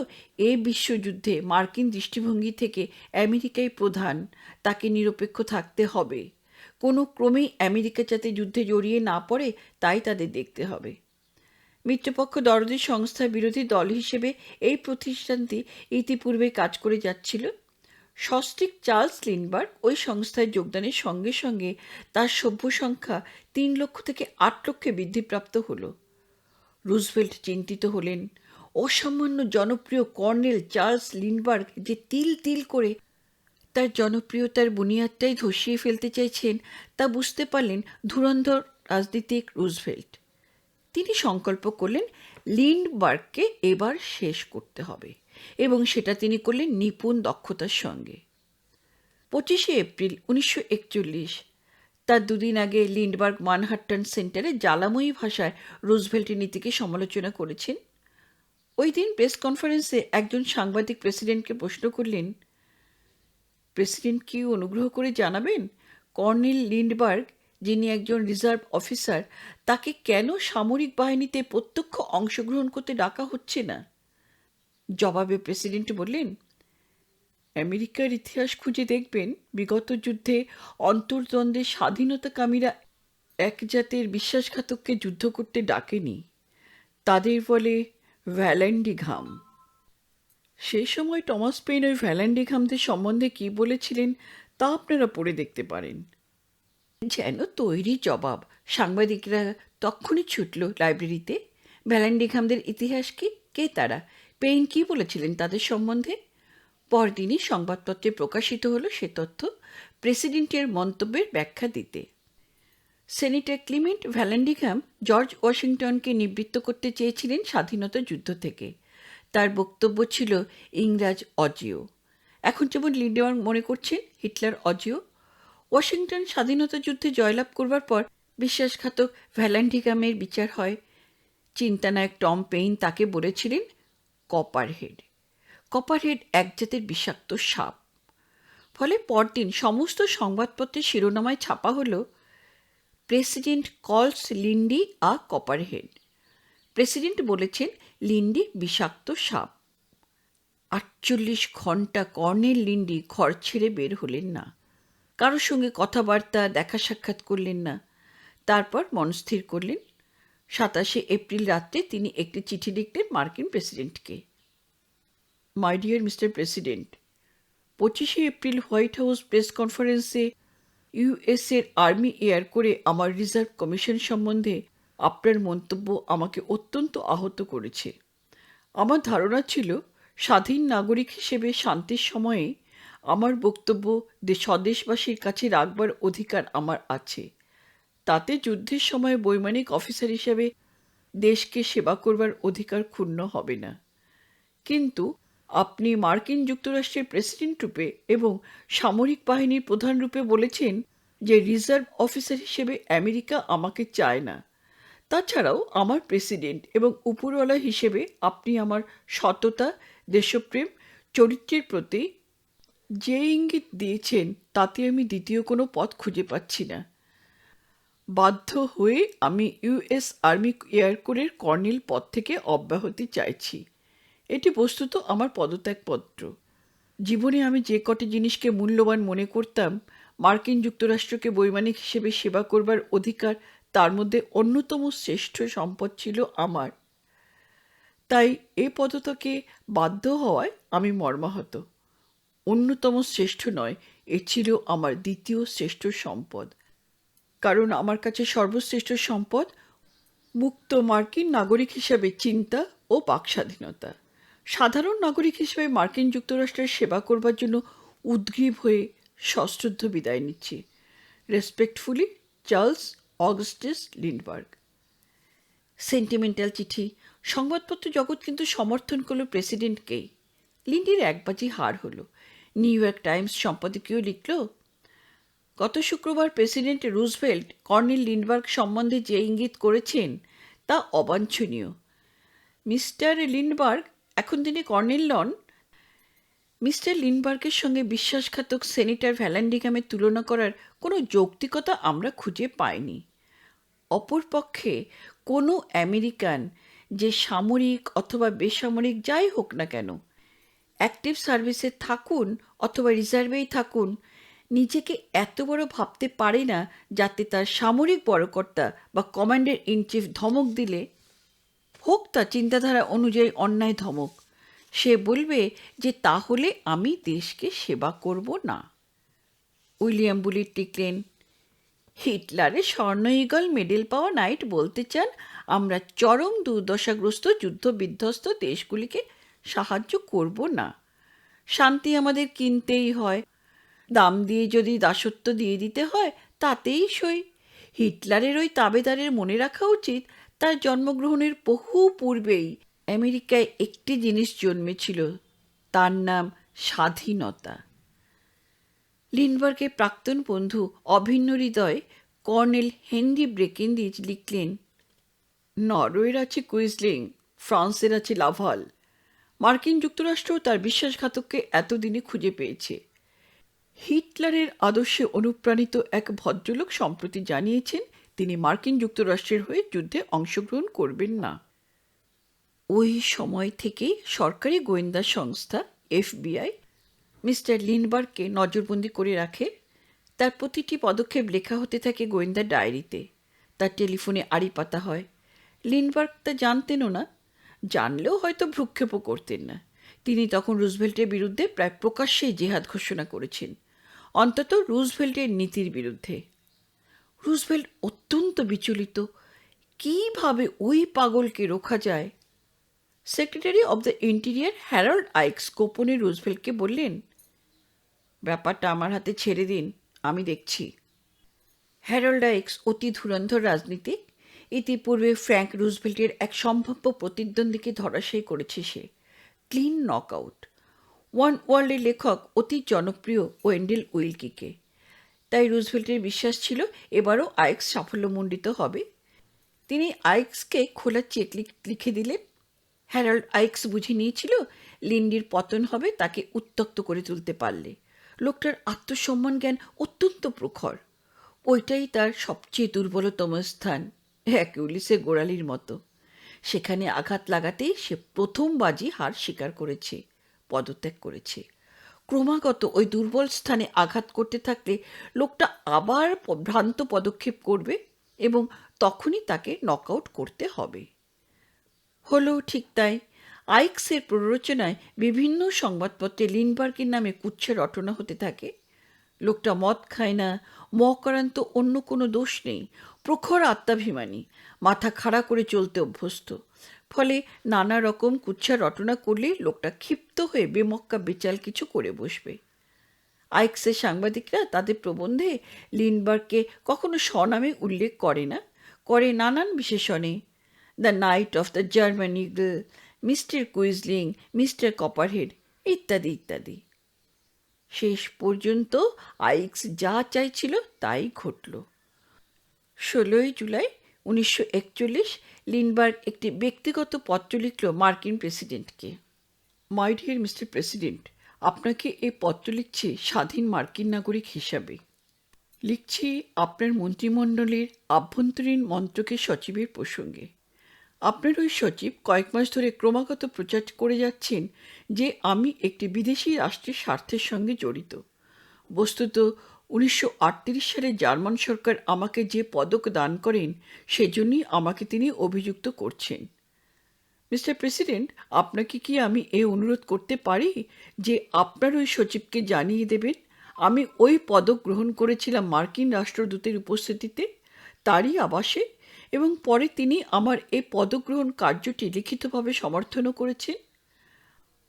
এ বিশ্বযুদ্ধে মার্কিন দৃষ্টিভঙ্গি থেকে আমেরিকাই প্রধান, তাকে নিরপেক্ষ থাকতে হবে, কোনো ক্রমেই আমেরিকা যাতে যুদ্ধে জড়িয়ে না পড়ে তাই তাদের দেখতে হবে। মিত্রপক্ষ দরদি সংস্থার বিরোধী দল হিসেবে এই প্রতিষ্ঠানটি ইতিপূর্বে কাজ করে যাচ্ছিল। সস্ত্রীক চার্লস লিন্ডবার্গ ওই সংস্থায় যোগদানের সঙ্গে সঙ্গে তার সভ্য সংখ্যা 3 লক্ষ থেকে 8 লক্ষে বৃদ্ধিপ্রাপ্ত হলো। রুজভেল্ট চিন্তিত হলেন, অসামান্য জনপ্রিয় কর্নেল চার্লস লিন্ডবার্গ যে তিল তিল করে তার জনপ্রিয়তার বুনিয়াদটাই ধসিয়ে ফেলতে চাইছেন তা বুঝতে পারলেন ধুরন্ধর রাজনীতিক রুজভেল্ট। তিনি সংকল্প করলেন লিন্ডবার্গকে এবার শেষ করতে হবে, এবং সেটা তিনি করলেন নিপুণ দক্ষতার সঙ্গে। 25 এপ্রিল 1941, তার দুদিন আগে লিন্ডবার্গ ম্যানহাটন সেন্টারে জ্বালাময়ী ভাষায় রুজভেল্টের নীতিকে সমালোচনা করেছেন। ওই দিন প্রেস কনফারেন্সে একজন সাংবাদিক প্রেসিডেন্টকে প্রশ্ন করলেন, প্রেসিডেন্ট কি অনুগ্রহ করে জানাবেন কর্নেল লিন্ডবার্গ যিনি একজন রিজার্ভ অফিসার, তাকে কেন সামরিক বাহিনীতে প্রত্যক্ষ অংশগ্রহণ করতে ডাকা হচ্ছে না? জবাবে প্রেসিডেন্ট বললেন, আমেরিকার ইতিহাস খুঁজে দেখবেন বিগত যুদ্ধে অন্তর্দ্বন্দ্বে স্বাধীনতাকামীরা এক জাতের বিশ্বাসঘাতককে যুদ্ধ করতে ডাকেনি। তাদের বলে ভ্যালেন্ডিঘাম। সে সময় টমাস পেইন ওই ভ্যালেন্ডিঘামদের সম্বন্ধে কি বলেছিলেন তা আপনারা পড়ে দেখতে পারেন। যেন তৈরি জবাব। সাংবাদিকরা তক্ষুনি ছুটল লাইব্রেরিতে। ভ্যালেন্ডিঘামদের ইতিহাস কি, কে তারা, পেইন কি বলেছিলেন তাদের সম্বন্ধে? পরদিনই সংবাদপত্রে প্রকাশিত হলো সে তথ্য, প্রেসিডেন্টের মন্তব্যের ব্যাখ্যা দিতে। সেনেটর ক্লিমেন্ট ভ্যালেন্ডিঘাম জর্জ ওয়াশিংটনকে নিবৃত্ত করতে চেয়েছিলেন স্বাধীনতা যুদ্ধ থেকে। তার বক্তব্য ছিল ইংরাজ অজেয়। এখন যেমন লিন্ডবার্গ মনে করছেন হিটলার অজেয়। ওয়াশিংটন স্বাধীনতা যুদ্ধে জয়লাভ করবার পর বিশ্বাসঘাতক ভ্যালেন্ডিঘামের বিচার হয়। চিন্তানায়ক টম পেইন তাকে বলেছিলেন কপারহেড। কপারহেড এক জাতের বিষাক্ত সাপ। ফলে পরদিন সমস্ত সংবাদপত্রের শিরোনামায় ছাপা হলো, প্রেসিডেন্ট কলস লিন্ডি আ কপারহেড। প্রেসিডেন্ট বলেছেন লিন্ডি বিষাক্ত সাপ। 48 ঘন্টা কর্নেল লিন্ডি ঘর ছেড়ে বের হলেন না, কারোর সঙ্গে কথাবার্তা দেখা সাক্ষাৎ করলেন না। তারপর মনস্থির করলেন 27 এপ্রিল রাত্রে তিনি একটি চিঠি লিখলেন মার্কিন প্রেসিডেন্টকে। My dear mister president, 25 April White House press কনফারেন্সে ইউএসের আর্মি এয়ার করে আমার রিজার্ভ কমিশন সম্বন্ধে আপনার মন্তব্য আমাকে অত্যন্ত আহত করেছে। আমার ধারণা ছিল স্বাধীন নাগরিক হিসেবে শান্তির সময়ে আমার বক্তব্য স্বদেশবাসীর কাছে রাখবার অধিকার আমার আছে। তাতে যুদ্ধের সময় বৈমানিক অফিসার হিসেবে দেশকে সেবা করবার অধিকার ক্ষুণ্ণ হবে না। কিন্তু আপনি মার্কিন যুক্তরাষ্ট্রের প্রেসিডেন্ট রূপে এবং সামরিক বাহিনীর প্রধান রূপে বলেছেন যে রিজার্ভ অফিসার হিসেবে আমেরিকা আমাকে চায় না। তাছাড়াও আমার প্রেসিডেন্ট এবং উপরওয়ালা হিসেবে আপনি আমার সততা, দেশপ্রেম, চরিত্রের প্রতি যে ইঙ্গিত দিয়েছেন তাতে আমি দ্বিতীয় কোনো পথ খুঁজে পাচ্ছি না। বাধ্য হয়ে আমি ইউএস আর্মি এয়ার কোরের কর্নেল পদ থেকে অব্যাহতি চাইছি। এটি বস্তুত আমার পদত্যাগপত্র। জীবনে আমি যে কটি জিনিসকে মূল্যবান মনে করতাম, মার্কিন যুক্তরাষ্ট্রকে বৈমানিক হিসেবে সেবা করবার অধিকার তার মধ্যে অন্যতম শ্রেষ্ঠ সম্পদ ছিল আমার। তাই এ পদত্যাগে বাধ্য হওয়ায় আমি মর্মাহত। অন্যতম শ্রেষ্ঠ নয়, এ ছিল আমার দ্বিতীয় শ্রেষ্ঠ সম্পদ। কারণ আমার কাছে সর্বশ্রেষ্ঠ সম্পদ মুক্ত মার্কিন নাগরিক হিসেবে চিন্তা ও বাকস্বাধীনতা। সাধারণ নাগরিক হিসেবে মার্কিন যুক্তরাষ্ট্রের সেবা করবার জন্য উদ্গ্রীব হয়ে সশ্রদ্ধ বিদায় নিচ্ছি। Respectfully, Charles Augustus Lindbergh. Sentimental চিঠি। সংবাদপত্র জগৎ কিন্তু সমর্থন করল প্রেসিডেন্টকেই। লিন্ডির একবাজি হার হলো। নিউ ইয়র্ক টাইমস সম্পাদকীয় লিখল, গত শুক্রবার প্রেসিডেন্ট রুজভেল্ট কর্নেল লিন্ডবার্গ সম্বন্ধে যে ইঙ্গিত করেছেন তা অবাঞ্ছনীয়। মিস্টার লিন্ডবার্গ এখন তিনি কর্নেল নন। মিস্টার লিন্ডবার্গের সঙ্গে বিশ্বাসঘাতক সেনেটর ভ্যালেন্ডিঘামের তুলনা করার কোনো যৌক্তিকতা আমরা খুঁজে পাইনি। অপরপক্ষে কোনো আমেরিকান, যে সামরিক অথবা বেসামরিক যাই হোক না কেন, অ্যাক্টিভ সার্ভিসে থাকুন অথবা রিজার্ভেই থাকুন, নিজেকে এত বড় ভাবতে পারে না যাতে তার সামরিক বড়কর্তা বা কমান্ডার ইন চিফ ধমক দিলে, হোক তা চিন্তাধারা অনুযায়ী অন্যায় ধমক, সে বলবে যে তাহলে আমি দেশকে সেবা করব না। উইলিয়াম বুলিট লিখলেন, হিটলারের স্বর্ণ ঈগল মেডেল পাওয়া নাইট বলতে চান আমরা চরম দুর্দশাগ্রস্ত যুদ্ধ বিধ্বস্ত দেশগুলিকে সাহায্য করব না। শান্তি আমাদের কিনতেই হয়, দাম দিয়ে যদি দাসত্ব দিয়ে দিতে হয় তাতেই সই। হিটলারের ওই তাবেদারের মনে রাখা উচিত তার জন্মগ্রহণের বহু পূর্বেই আমেরিকায় একটি জিনিস জন্মেছিল, তার নাম স্বাধীনতা। লিন্ডবার্গের প্রাক্তন বন্ধু অভিন্ন হৃদয় কর্নেল হেনরি ব্রেকেনরিজ লিখলেন, নরওয়ের আছে কুইজলিং, ফ্রান্সের আছে লাভাল। মার্কিন যুক্তরাষ্ট্র তার বিশ্বাসঘাতককে এতদিনে খুঁজে পেয়েছে। হিটলারের আদর্শে অনুপ্রাণিত এক ভদ্রলোক সম্প্রতি জানিয়েছেন তিনি মার্কিন যুক্তরাষ্ট্রের হয়ে যুদ্ধে অংশগ্রহণ করবেন না। ওই সময় থেকেই সরকারি গোয়েন্দা সংস্থা FBI মিস্টার লিন্ডবার্গকে নজরবন্দি করে রাখে। তার প্রতিটি পদক্ষেপ লেখা হতে থাকে গোয়েন্দা ডায়েরিতে। তার টেলিফোনে আড়ি পাতা হয়। লিন্ডবার্গ তা জানতেনও না, জানলেও হয়তো ভ্রুক্ষেপও করতেন না। তিনি তখন রুজভেল্টের বিরুদ্ধে প্রায় প্রকাশ্যেই জেহাদ ঘোষণা করেছেন, অন্তত রুজভেল্টের নীতির বিরুদ্ধে। রুজভেল্ট অত্যন্ত বিচলিত, কীভাবে ওই পাগলকে রোখা যায়। Secretary of the interior Harold Ickes গোপনে রুজভেল্টকে বললেন, ব্যাপারটা আমার হাতে ছেড়ে দিন, আমি দেখছি। হ্যারল্ড আইক্স অতি ধুরন্ধর রাজনীতিক। ইতিপূর্বে ফ্র্যাঙ্ক রুজভেল্টের এক সম্ভাব্য প্রতিদ্বন্দ্বীকে ধরাশায়ী করেছে সে, ক্লিন নকআউট। ওয়ান ওয়ার্ল্ডের লেখক অতি জনপ্রিয় ওয়েন্ডেল উইলকিকে। তাই রুজভেল্টের বিশ্বাস ছিল এবারও আইক্স সাফল্যমণ্ডিত হবে। তিনি আইক্সকে খোলা চেক লিখে দিলেন। হ্যারল্ড আইক্স বুঝে নিয়েছিল লিন্ডির পতন হবে তাকে উত্ত্যক্ত করে তুলতে পারলে। লোকটার আত্মসম্মান জ্ঞান অত্যন্ত প্রখর। ওইটাই তার সবচেয়ে দুর্বলতম স্থান, অ্যাকিউলিসে গোড়ালির মতো। সেখানে আঘাত লাগাতেই সে প্রথম বাজি হার স্বীকার করেছে, পদত্যাগ করেছে। ক্রমাগত ওই দুর্বল স্থানে আঘাত করতে থাকলে লোকটা আবার ভ্রান্ত পদক্ষেপ করবে এবং তখনই তাকে নকআউট করতে হবে। হলো ঠিক তাই। আইক্সের প্ররোচনায় বিভিন্ন সংবাদপত্রে লিন্ডবার্গের নামে কুৎসা রটনা হতে থাকে। লোকটা মদ খায় না, মকরান্ত অন্য কোনো দোষ নেই, প্রখর আত্মাভিমানী, মাথা খাড়া করে চলতে অভ্যস্ত। ফলে নানা রকম কুৎসা রটনা করলে লোকটা ক্ষিপ্ত হয়ে বেমক্কা বেচাল কিছু করে বসবে। আইক্সের সাংবাদিকরা তাদের প্রবন্ধে লিন্ডবার্গকে কখনো স্বনামে উল্লেখ করে না, করে নানান বিশেষণে, the knight of the German eagle, mister Quisling, mister Copperhead ইত্যাদি ইত্যাদি। শেষ পর্যন্ত আইক্স যা চাইছিল তাই ঘটল। 16 জুলাই 1941 লিন্ডবার্গ একটি ব্যক্তিগত পত্র লিখল মার্কিন প্রেসিডেন্টকে। মাই ডিয়ার মিস্টার প্রেসিডেন্ট, আপনাকে এই পত্র লিখছি স্বাধীন মার্কিন নাগরিক হিসাবে। লিখছি আপনার মন্ত্রিমণ্ডলের আভ্যন্তরীণ মন্ত্রকের সচিবের প্রসঙ্গে। আপনার ওই সচিব কয়েক মাস ধরে ক্রমাগত প্রচার করে যাচ্ছেন যে আমি একটি বিদেশি রাষ্ট্রের স্বার্থের সঙ্গে জড়িত। বস্তুত 1938 সালে জার্মান সরকার আমাকে যে পদক দান করেন সেজন্যই আমাকে তিনি অভিযুক্ত করছেন। মিস্টার প্রেসিডেন্ট, আপনাকে কি আমি এই অনুরোধ করতে পারি যে আপনার ওই সচিবকে জানিয়ে দেবেন আমি ওই পদক গ্রহণ করেছিলাম মার্কিন রাষ্ট্রদূতের উপস্থিতিতে, তারই আবাসে, এবং পরে তিনি আমার এই পদক গ্রহণ কার্যটি লিখিতভাবে সমর্থনও করেছেন।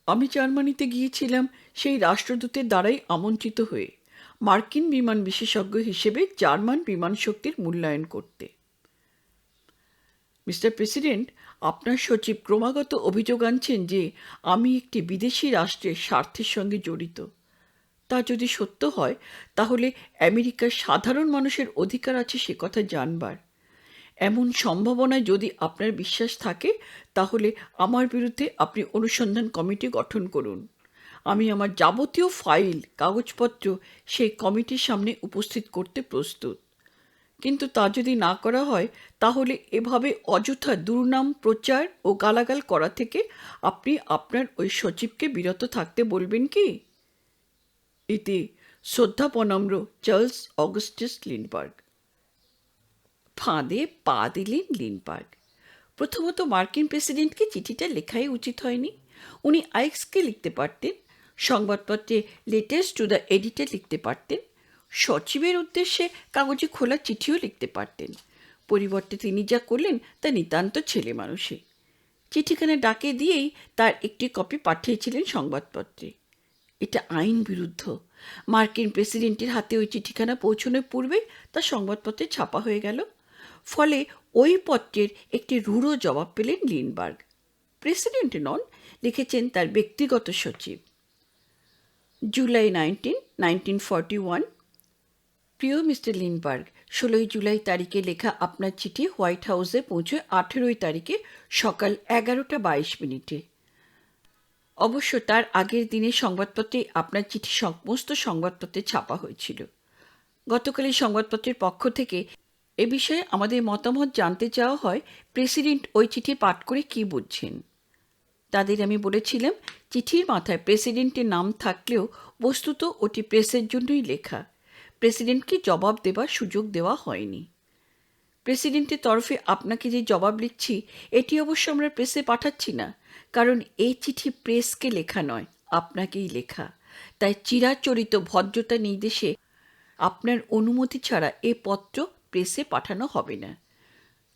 আমি জার্মানিতে গিয়েছিলাম সেই রাষ্ট্রদূতের দ্বারাই আমন্ত্রিত হয়ে মার্কিন বিমান বিশেষজ্ঞ হিসেবে জার্মান বিমান শক্তির মূল্যায়ন করতে। মিস্টার প্রেসিডেন্ট, আপনার সচিব ক্রমাগত অভিযোগ আনছেন যে আমি একটি বিদেশি রাষ্ট্রের স্বার্থের সঙ্গে জড়িত। তা যদি সত্য হয় তাহলে আমেরিকার সাধারণ মানুষের অধিকার আছে সে কথা জানবার। এমন সম্ভাবনায় যদি আপনার বিশ্বাস থাকে তাহলে আমার বিরুদ্ধে আপনি অনুসন্ধান কমিটি গঠন করুন। আমি আমার যাবতীয় ফাইল কাগজপত্র সেই কমিটির সামনে উপস্থিত করতে প্রস্তুত। কিন্তু তা যদি না করা হয় তাহলে এভাবে অযথা দুর্নাম প্রচার ও গালাগাল করা থেকে আপনি আপনার ওই সচিবকে বিরত থাকতে বলবেন কি? ইতি শ্রদ্ধাপনম্র চার্লস অগাস্টাস লিন্ডবার্গ। ফাঁদে পা দিলেন লিন্ডবার্গ। প্রথমত মার্কিন প্রেসিডেন্টকে চিঠিটা লেখাই উচিত হয়নি। উনি আইক্সকে লিখতে পারতেন, সংবাদপত্রে লেটার্স টু দ্য এডিটর লিখতে পারতেন, সচিবের উদ্দেশ্যে কাগজে খোলা চিঠিও লিখতে পারতেন। পরিবর্তে তিনি যা করলেন তা নিতান্ত ছেলে মানুষে। চিঠিখানা ডাকে দিয়েই তার একটি কপি পাঠিয়েছিলেন সংবাদপত্রে। এটা আইন বিরুদ্ধ। মার্কিন প্রেসিডেন্টের হাতে ওই চিঠিখানা পৌঁছানোর পূর্বে তা সংবাদপত্রে ছাপা হয়ে গেল। ফলে ওই পত্রের একটি রূঢ় জবাব পেলেন লিন্ডবার্গ। প্রেসিডেন্ট নন, লিখেছেন তার ব্যক্তিগত সচিব। জুলাই 19, 1941। প্রিয় মিস্টার লিন্ডবার্গ, 16 জুলাই তারিখে লেখা আপনার চিঠি হোয়াইট হাউসে পৌঁছে 18 তারিখে সকাল 11টা 22 মিনিটে। অবশ্য তার আগের দিনের সংবাদপত্রে আপনার চিঠি সমস্ত সংবাদপত্রে ছাপা হয়েছিল। গতকালের সংবাদপত্রের পক্ষ থেকে এ বিষয়ে আমাদের মতামত জানতে চাওয়া হয় প্রেসিডেন্ট ওই চিঠি পাঠ করে কি বুঝছেন। তাদের আমি বলেছিলাম, চিঠির মাথায় প্রেসিডেন্টের নাম থাকলেও বস্তুত ওটি প্রেসের জন্যই লেখা। প্রেসিডেন্টকে জবাব দেবার সুযোগ দেওয়া হয়নি। প্রেসিডেন্টের তরফে আপনাকে যে জবাব লিখছি, এটি অবশ্য আমরা প্রেসে পাঠাচ্ছি না, কারণ এই চিঠি প্রেসকে লেখা নয়, আপনাকেই লেখা। তাই চিরাচরিত ভদ্রতা নির্দেশে আপনার অনুমতি ছাড়া এ পত্র প্রেসে পাঠানো হবে না।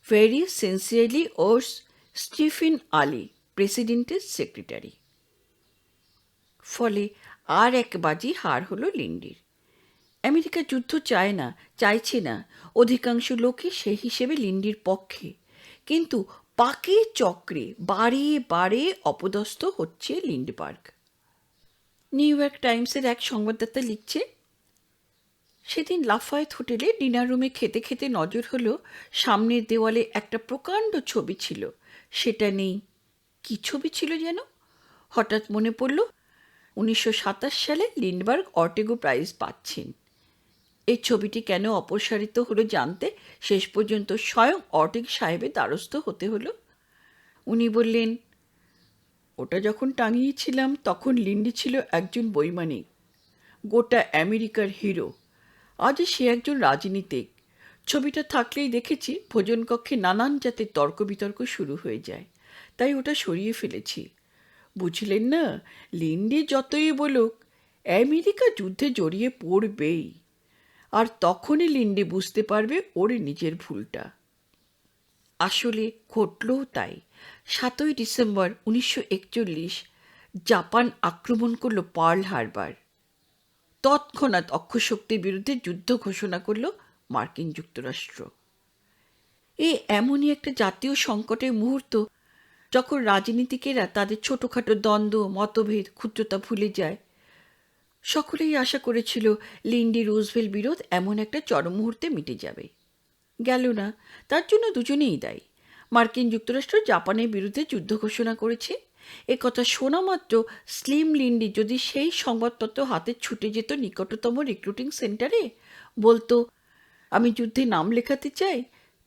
ভেরি সিনসিয়ারলি ওর্স, স্টিফেন আলি, প্রেসিডেন্টের সেক্রেটারি। ফলে আর এক বাজি হার হলো লিন্ডির। আমেরিকা যুদ্ধ চায় না, চাইছে না, অধিকাংশ লোকই সে হিসেবে লিন্ডির পক্ষে। কিন্তু পাকে চক্রে বারে বারে অপদস্থ হচ্ছে লিন্ডবার্গ। নিউ ইয়র্ক টাইমসের এক সংবাদদাতা লিখছে, সেদিন লাফায়েত হোটেলে ডিনার রুমে খেতে খেতে নজর হলো সামনের দেওয়ালে একটা প্রকাণ্ড ছবি ছিল, সেটা নেই। কি ছবি ছিল যেন? হঠাৎ মনে পড়ল 1927 সালে লিন্ডবার্গ অর্টেগো প্রাইজ পাচ্ছেন। এই ছবিটি কেন অপসারিত হলো জানতে শেষ পর্যন্ত স্বয়ং অর্টেগ সাহেবের দ্বারস্থ হতে হলো। উনি বললেন, ওটা যখন টাঙিয়েছিলাম তখন লিন্ডি ছিল একজন বৈমানিক, গোটা আমেরিকার হিরো। আজ সে একজন রাজনীতিক। ছবিটা থাকলেই দেখেছি ভোজনকক্ষে নানান জাতের তর্ক বিতর্ক শুরু হয়ে যায়, তাই ওটা সরিয়ে ফেলেছি। বুঝলেন না, লিন্ডি যতই বলুক আমেরিকা যুদ্ধে জড়িয়ে পড়বেই, আর তখনই লিন্ডি বুঝতে পারবে ওর নিজের ভুলটা। আসলে ঘটলও তাই। 7ই ডিসেম্বর 1941 জাপান আক্রমণ করল পার্ল হারবার। তৎক্ষণাৎ অক্ষশক্তির বিরুদ্ধে যুদ্ধ ঘোষণা করল মার্কিন যুক্তরাষ্ট্র। এমনই একটা জাতীয় সংকটের মুহূর্ত, যখন রাজনীতিকেরা তাদের ছোটোখাটো দ্বন্দ্ব, মতভেদ, ক্ষুদ্রতা ভুলে যায়। সকলেই আশা করেছিল লিন্ডি রুজভেল্ট বিরোধ এমন একটা চরম মুহূর্তে মিটে যাবে। গেল না। তার জন্য দুজনেই দায়ী। মার্কিন যুক্তরাষ্ট্র জাপানের বিরুদ্ধে যুদ্ধ ঘোষণা করেছে। একথা শোনা মাত্র স্লিম লিন্ডি যদি সেই সংবাদপত্র হাতে ছুটে যেত নিকটতম রিক্রুটিং সেন্টারে, বলতো, আমি যুদ্ধে নাম লেখাতে চাই,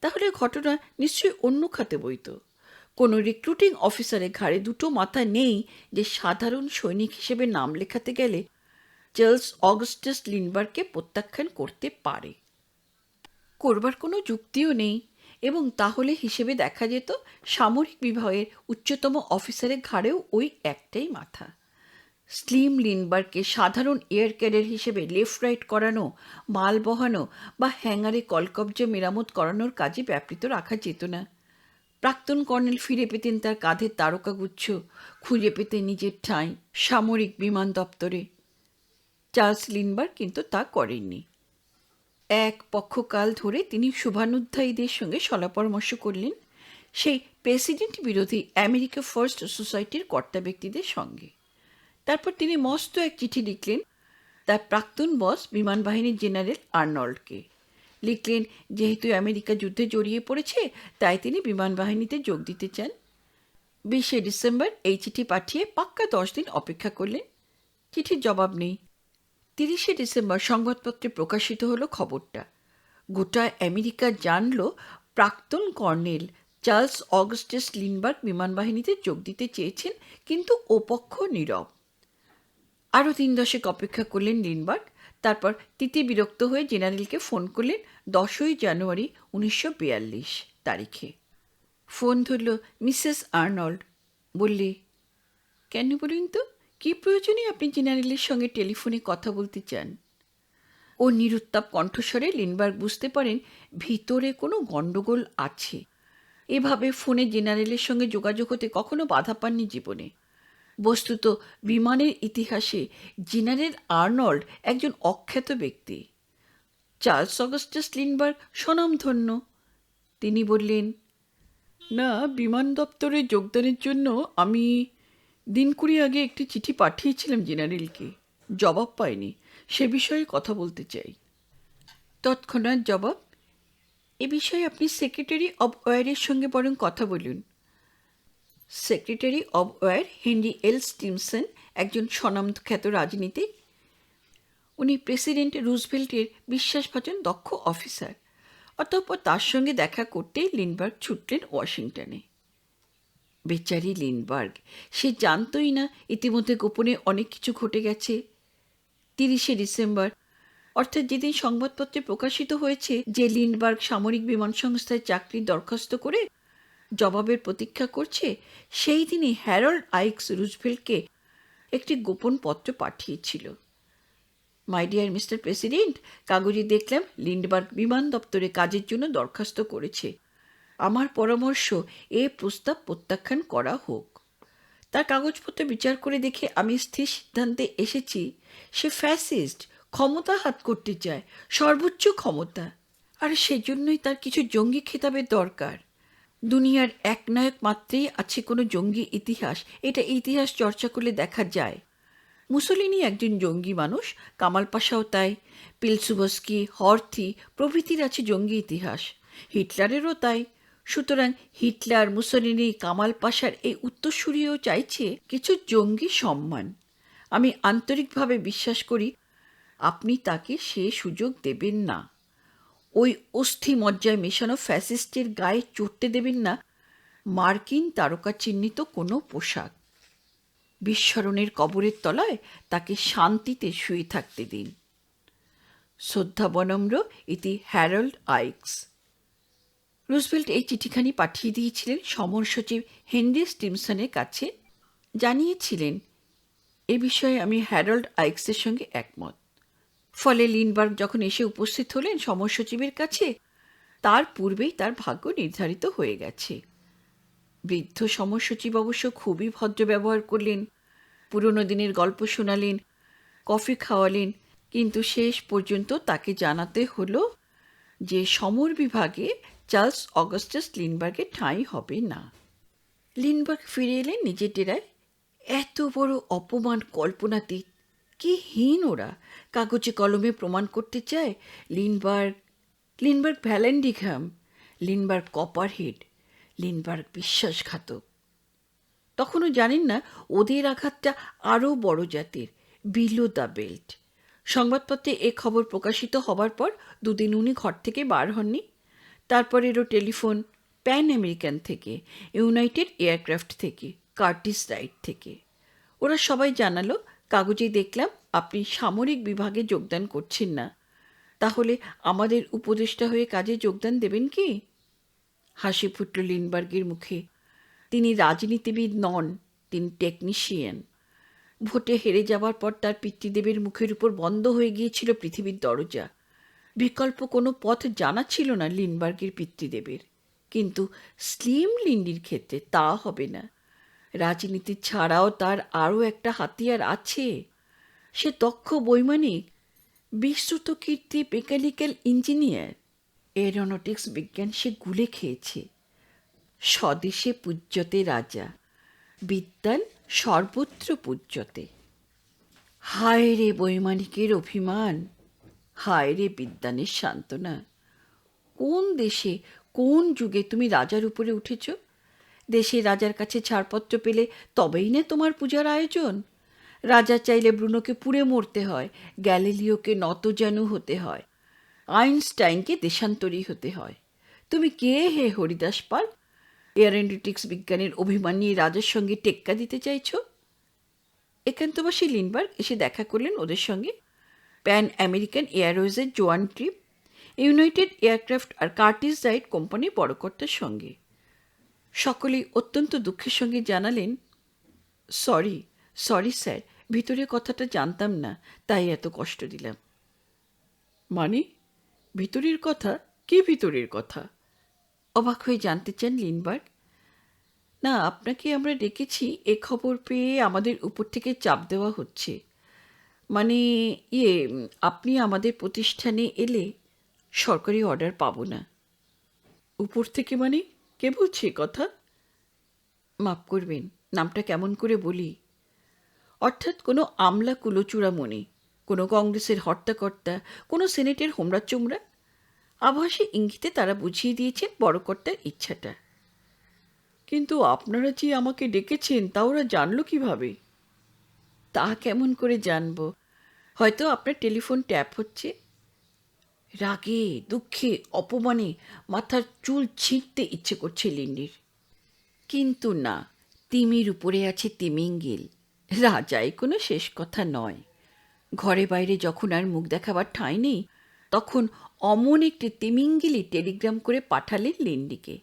তাহলে ঘটনা নিশ্চয়ই অন্য খাতে বইত। কোনো রিক্রুটিং অফিসারের ঘাড়ে দুটো মাথা নেই যে সাধারণ সৈনিক হিসেবে নাম লেখাতে গেলে চার্লস অগাস্টাস লিন্ডবার্গকে প্রত্যাখ্যান করতে পারে। করবার কোনো যুক্তিও নেই, এবং তাহলে হিসেবে দেখা যেত সামরিক বিভাগের উচ্চতম অফিসারের ঘাড়েও ওই একটাই মাথা। স্লিম লিন্ডবার্গকে সাধারণ এয়ার ক্যাডার হিসেবে লেফট রাইট করানো, মাল বহানো বা হ্যাঙ্গারে কলকবজা মেরামত করানোর কাজে ব্যাপৃত রাখা যেত না। প্রাক্তন কর্নেল ফিরে পেতেন তার কাঁধের তারকাগুচ্ছ, খুঁজে পেতেন নিজের ঠাঁই সামরিক বিমান দপ্তরে। চার্লস লিন্ডবার্গ কিন্তু তা করেননি। এক পক্ষকাল ধরে তিনি শুভানুধ্যায়ীদের সঙ্গে সলাপরামর্শ করলেন, সেই প্রেসিডেন্ট বিরোধী আমেরিকা ফার্স্ট সোসাইটির কর্তা ব্যক্তিদের সঙ্গে। তারপর তিনি মস্ত এক চিঠি লিখলেন তার প্রাক্তন বস বিমান বাহিনীর জেনারেল আর্নল্ডকে। লিখলেন, যেহেতু আমেরিকা যুদ্ধে জড়িয়ে পড়েছে, তাই তিনি বিমান বাহিনীতে যোগ দিতে চান। 20শে ডিসেম্বর এই চিঠি পাঠিয়ে পাক্কা 10 দিন অপেক্ষা করলেন। চিঠির জবাব নেই। 30শে ডিসেম্বর সংবাদপত্রে প্রকাশিত হলো খবরটা। গোটা আমেরিকা জানল প্রাক্তন কর্নেল চার্লস অগাস্টাস লিন্ডবার্গ বিমান বাহিনীতে যোগ দিতে চেয়েছেন, কিন্তু ও পক্ষ নীরব। আরও 3 দশেক অপেক্ষা করলেন লিন্ডবার্গ। তারপর তিতি বিরক্ত হয়ে জেনারেলকে ফোন করলেন 10ই জানুয়ারি 1942 তারিখে। ফোন ধরল মিসেস আর্নল্ড। বললে, কেন বলুন তো, কী প্রয়োজনে আপনি জেনারেলের সঙ্গে টেলিফোনে কথা বলতে চান? ও নিরুত্তাপ কণ্ঠস্বরে লিন্ডবার্গ বুঝতে পারেন ভিতরে কোনো গণ্ডগোল আছে। এভাবে ফোনে জেনারেলের সঙ্গে যোগাযোগ হতে কখনো বাধা পাননি জীবনে। বস্তুত বিমানের ইতিহাসে জেনারেল আর্নল্ড একজন অখ্যাত ব্যক্তি। চার্লস অগাস্টাস লিন্ডবার্গ স্বনামধন্য। তিনি বললেন, না, বিমান দপ্তরে যোগদানের জন্য আমি 2 দিন আগে একটি চিঠি পাঠিয়েছিলাম জেনারেলকে, জবাব পাইনি, সে বিষয়ে কথা বলতে চাই। তৎক্ষণাৎ জবাব, এ বিষয়ে আপনি সেক্রেটারি অব ওয়ারের সঙ্গে বরং কথা বলুন। Secretary of war Henry L Stimson একজন স্বনামখ্যাত রাজনীতিক। উনি প্রেসিডেন্ট রুজভেল্টের বিশ্বাসভাজন দক্ষ অফিসার। অতঃপর তার সঙ্গে দেখা করতেই লিন্ডবার্গ ছুটলেন ওয়াশিংটনে। বেচারি লিন্ডবার্গ, সে জানতই না ইতিমধ্যে গোপনে অনেক কিছু ঘটে গেছে। 30শে ডিসেম্বর, অর্থাৎ যেদিন সংবাদপত্রে প্রকাশিত হয়েছে যে লিন্ডবার্গ সামরিক বিমান সংস্থায় চাকরির দরখাস্ত করে জবাবের প্রতীক্ষা করছে, সেই দিনই হ্যারল্ড আইকস রুজভেল্টকে একটি গোপন পত্র পাঠিয়েছিল। মাই ডিয়ার মিস্টার প্রেসিডেন্ট, কাগজে দেখলাম লিন্ডবার্গ বিমান দপ্তরে কাজের জন্য দরখাস্ত করেছে। আমার পরামর্শ, এ প্রস্তাব প্রত্যাখ্যান করা হোক। তার কাগজপত্র বিচার করে দেখে আমি স্থির সিদ্ধান্তে এসেছি, সে ফ্যাসিস্ট, ক্ষমতা হাত করতে চায়, সর্বোচ্চ ক্ষমতা। আর সেজন্যই তার কিছু জঙ্গি খেতাবের দরকার। দুনিয়ার একনায়ক মাত্রেই আছে কোনো জঙ্গি ইতিহাস, এটা ইতিহাস চর্চা করলে দেখা যায়। মুসোলিনি একজন জঙ্গি মানুষ, কামাল পাশাও তাই, পিলসুবস্কি, হর্থি প্রভৃতির আছে জঙ্গি ইতিহাস, হিটলারেরও তাই। সুতরাং হিটলার, মুসোলিনি, কামাল পাশার এই উত্তরসূরিও চাইছে কিছু জঙ্গি সম্মান। আমি আন্তরিকভাবে বিশ্বাস করি আপনি তাকে সে সুযোগ দেবেন না। ওই অস্থি মজ্জায় মেশানো ফ্যাসিস্টের গায়ে চড়তে দেবেন না মার্কিন তারকা চিহ্নিত কোনো পোশাক। বিস্মরণের কবরের তলায় তাকে শান্তিতে শুয়ে থাকতে দিন। শ্রদ্ধা বনম্র ইতি হ্যারল্ড আইকস। রুজভেল্ট এই চিঠিখানি পাঠিয়ে দিয়েছিলেন সমর সচিব হেনরি স্টিমসনের কাছে। জানিয়েছিলেন, এ বিষয়ে আমি হ্যারল্ড আইকসের সঙ্গে একমত। ফলে লিন্ডবার্গ যখন এসে উপস্থিত হলেন সমর সচিবের কাছে, তার পূর্বেই তার ভাগ্য নির্ধারিত হয়ে গেছে। বৃদ্ধ সমর সচিব অবশ্য খুবই ভদ্র ব্যবহার করলেন, পুরনো দিনের গল্প শোনালেন, কফি খাওয়ালেন, কিন্তু শেষ পর্যন্ত তাকে জানাতে হলো যে সমর বিভাগে চার্লস অগাস্টাস লিন্ডবার্গের ঠাঁই হবে না। লিন্ডবার্গ ফিরে এলেন নিজের ডেরায়। এত বড় অপমান কল্পনাতীত। কি হীন ওরা! কাগজে কলমে প্রমাণ করতে চায় লিন্ডবার্গ ভ্যালেন্ডিঘাম, লিন্ডবার্গ কপারহেড, লিন্ডবার্গ বিশ্বাসঘাতক। তখনও জানেন না ওদের আঘাতটা আরও বড় জাতের, বিলো দ্য বেল্ট। সংবাদপত্রে এ খবর প্রকাশিত হবার পর দুদিন উনি ঘর থেকে বার হননি। তারপর এরও টেলিফোন প্যান আমেরিকান থেকে, ইউনাইটেড এয়ারক্রাফট থেকে, কার্টিস রাইট থেকে। ওরা সবাই জানালো, কাগজেই দেখলাম আপনি সামরিক বিভাগে যোগদান করছেন না, তাহলে আমাদের উপদেষ্টা হয়ে কাজে যোগদান দেবেন কি? হাসি ফুটল লিন্ডবার্গের মুখে। তিনি রাজনীতিবিদ নন, তিনি টেকনিশিয়ান। ভোটে হেরে যাওয়ার পর তার পিতৃদেবের মুখের উপর বন্ধ হয়ে গিয়েছিল পৃথিবীর দরজা। বিকল্প কোনো পথ জানা ছিল না লিন্ডবার্গের পিতৃদেবের। কিন্তু স্লিম লিন্ডির ক্ষেত্রে তা হবে না। রাজনীতি ছাড়াও তার আরও একটা হাতিয়ার আছে। সে দক্ষ বৈমানিক, বিস্তৃত কীর্তি মেকানিক্যাল ইঞ্জিনিয়ার। এরোনটিক্স বিজ্ঞান সে গুলে খেয়েছে। স্বদেশে পূজ্যতে রাজা, বিদ্যান সর্বত্র পূজ্যতে। হায় রে বৈমানিকের অভিমান, হায় রে বিদ্যানের সান্ত্বনা। কোন দেশে, কোন যুগে তুমি রাজার উপরে উঠেছ? দেশে রাজার কাছে ছাড়পত্র পেলে তবেই না তোমার পূজার আয়োজন। রাজা চাইলে ব্রুনোকে পুড়ে মরতে হয়, গ্যালিলিওকে নতজানু হতে হয়, আইনস্টাইনকে দেশান্তরী হতে হয়। তুমি কে হে হরিদাস পাল? এয়ারোনটিক্স বিজ্ঞানের অভিমান নিয়ে রাজার সঙ্গে টেক্কা দিতে চাইছ? একান্তবাসী লিন্ডবার্গ এসে দেখা করলেন ওদের সঙ্গে। প্যান আমেরিকান এয়ারওয়েজের জোয়ান ট্রিপ, ইউনাইটেড এয়ারক্রাফট আর কার্টিস রাইট কোম্পানির বড়কর্তার সঙ্গে। সকলেই অত্যন্ত দুঃখের সঙ্গে জানালেন, সরি স্যার, ভিতরের কথাটা জানতাম না, তাই এত কষ্ট দিলাম। মানে ভিতরের কথা? কি ভিতরের কথা? অবাক হয়ে জানতে চান লিন্ডবার্গ। না, আপনাকে আমরা ডেকেছি এ খবর পেয়ে আমাদের উপর থেকে চাপ দেওয়া হচ্ছে। মানে আপনি আমাদের প্রতিষ্ঠানে এলে সরকারি অর্ডার পাবো না। উপর থেকে মানে? কে বলছে কথা? মাপ করবেন, নামটা কেমন করে বলি? অর্থাৎ কোনো আমলা কুলোচূড়ামণি, কোনো কংগ্রেসের হর্তাকর্তা, কোনো সেনেটের হোমরা চোমরা। আভাসে ইঙ্গিতে তারা বুঝিয়ে দিয়েছেন বড়কর্তার ইচ্ছাটা। কিন্তু আপনারা যে আমাকে ডেকেছেন তা ওরা জানলো কিভাবে? তা কেমন করে জানবো? হয়তো আপনার টেলিফোন ট্যাপ হচ্ছে। রাগে, দুঃখে, অপমানে মাথার চুল ছিঁড়তে ইচ্ছে করছে লিন্ডির। কিন্তু না, তিমির উপরে আছে তিমিঙ্গিল। রাজাই কোনো শেষ কথা নয়। ঘরে বাইরে যখন আর মুখ দেখাবার ঠাঁই নেই, তখন অমন একটি তিমিঙ্গিলই টেলিগ্রাম করে পাঠালেন লিন্ডিকে।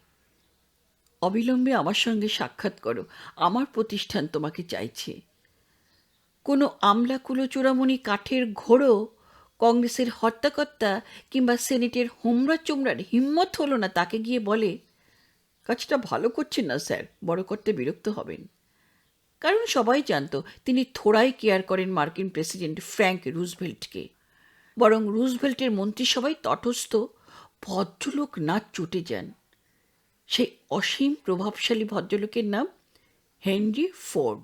অবিলম্বে আমার সঙ্গে সাক্ষাৎ করো, আমার প্রতিষ্ঠান তোমাকে চাইছে। কোনো আমলা কুলোচূড়ামণি কাঠের ঘোড়ো, কংগ্রেসের হত্যাকর্তা কিংবা সেনেটের হোমরা চোমরার হিম্মত হলো না তাকে গিয়ে বলে, কাজটা ভালো করছেন না স্যার, বড় করতে বিরক্ত হবেন। কারণ সবাই জানত তিনি থোড়াই কেয়ার করেন মার্কিন প্রেসিডেন্ট ফ্র্যাঙ্ক রুজভেল্টকে। বরং রুজভেল্টের মন্ত্রিসভায় তটস্থ ভদ্রলোক না চটে যান। সেই অসীম প্রভাবশালী ভদ্রলোকের নাম হেনরি ফোর্ড।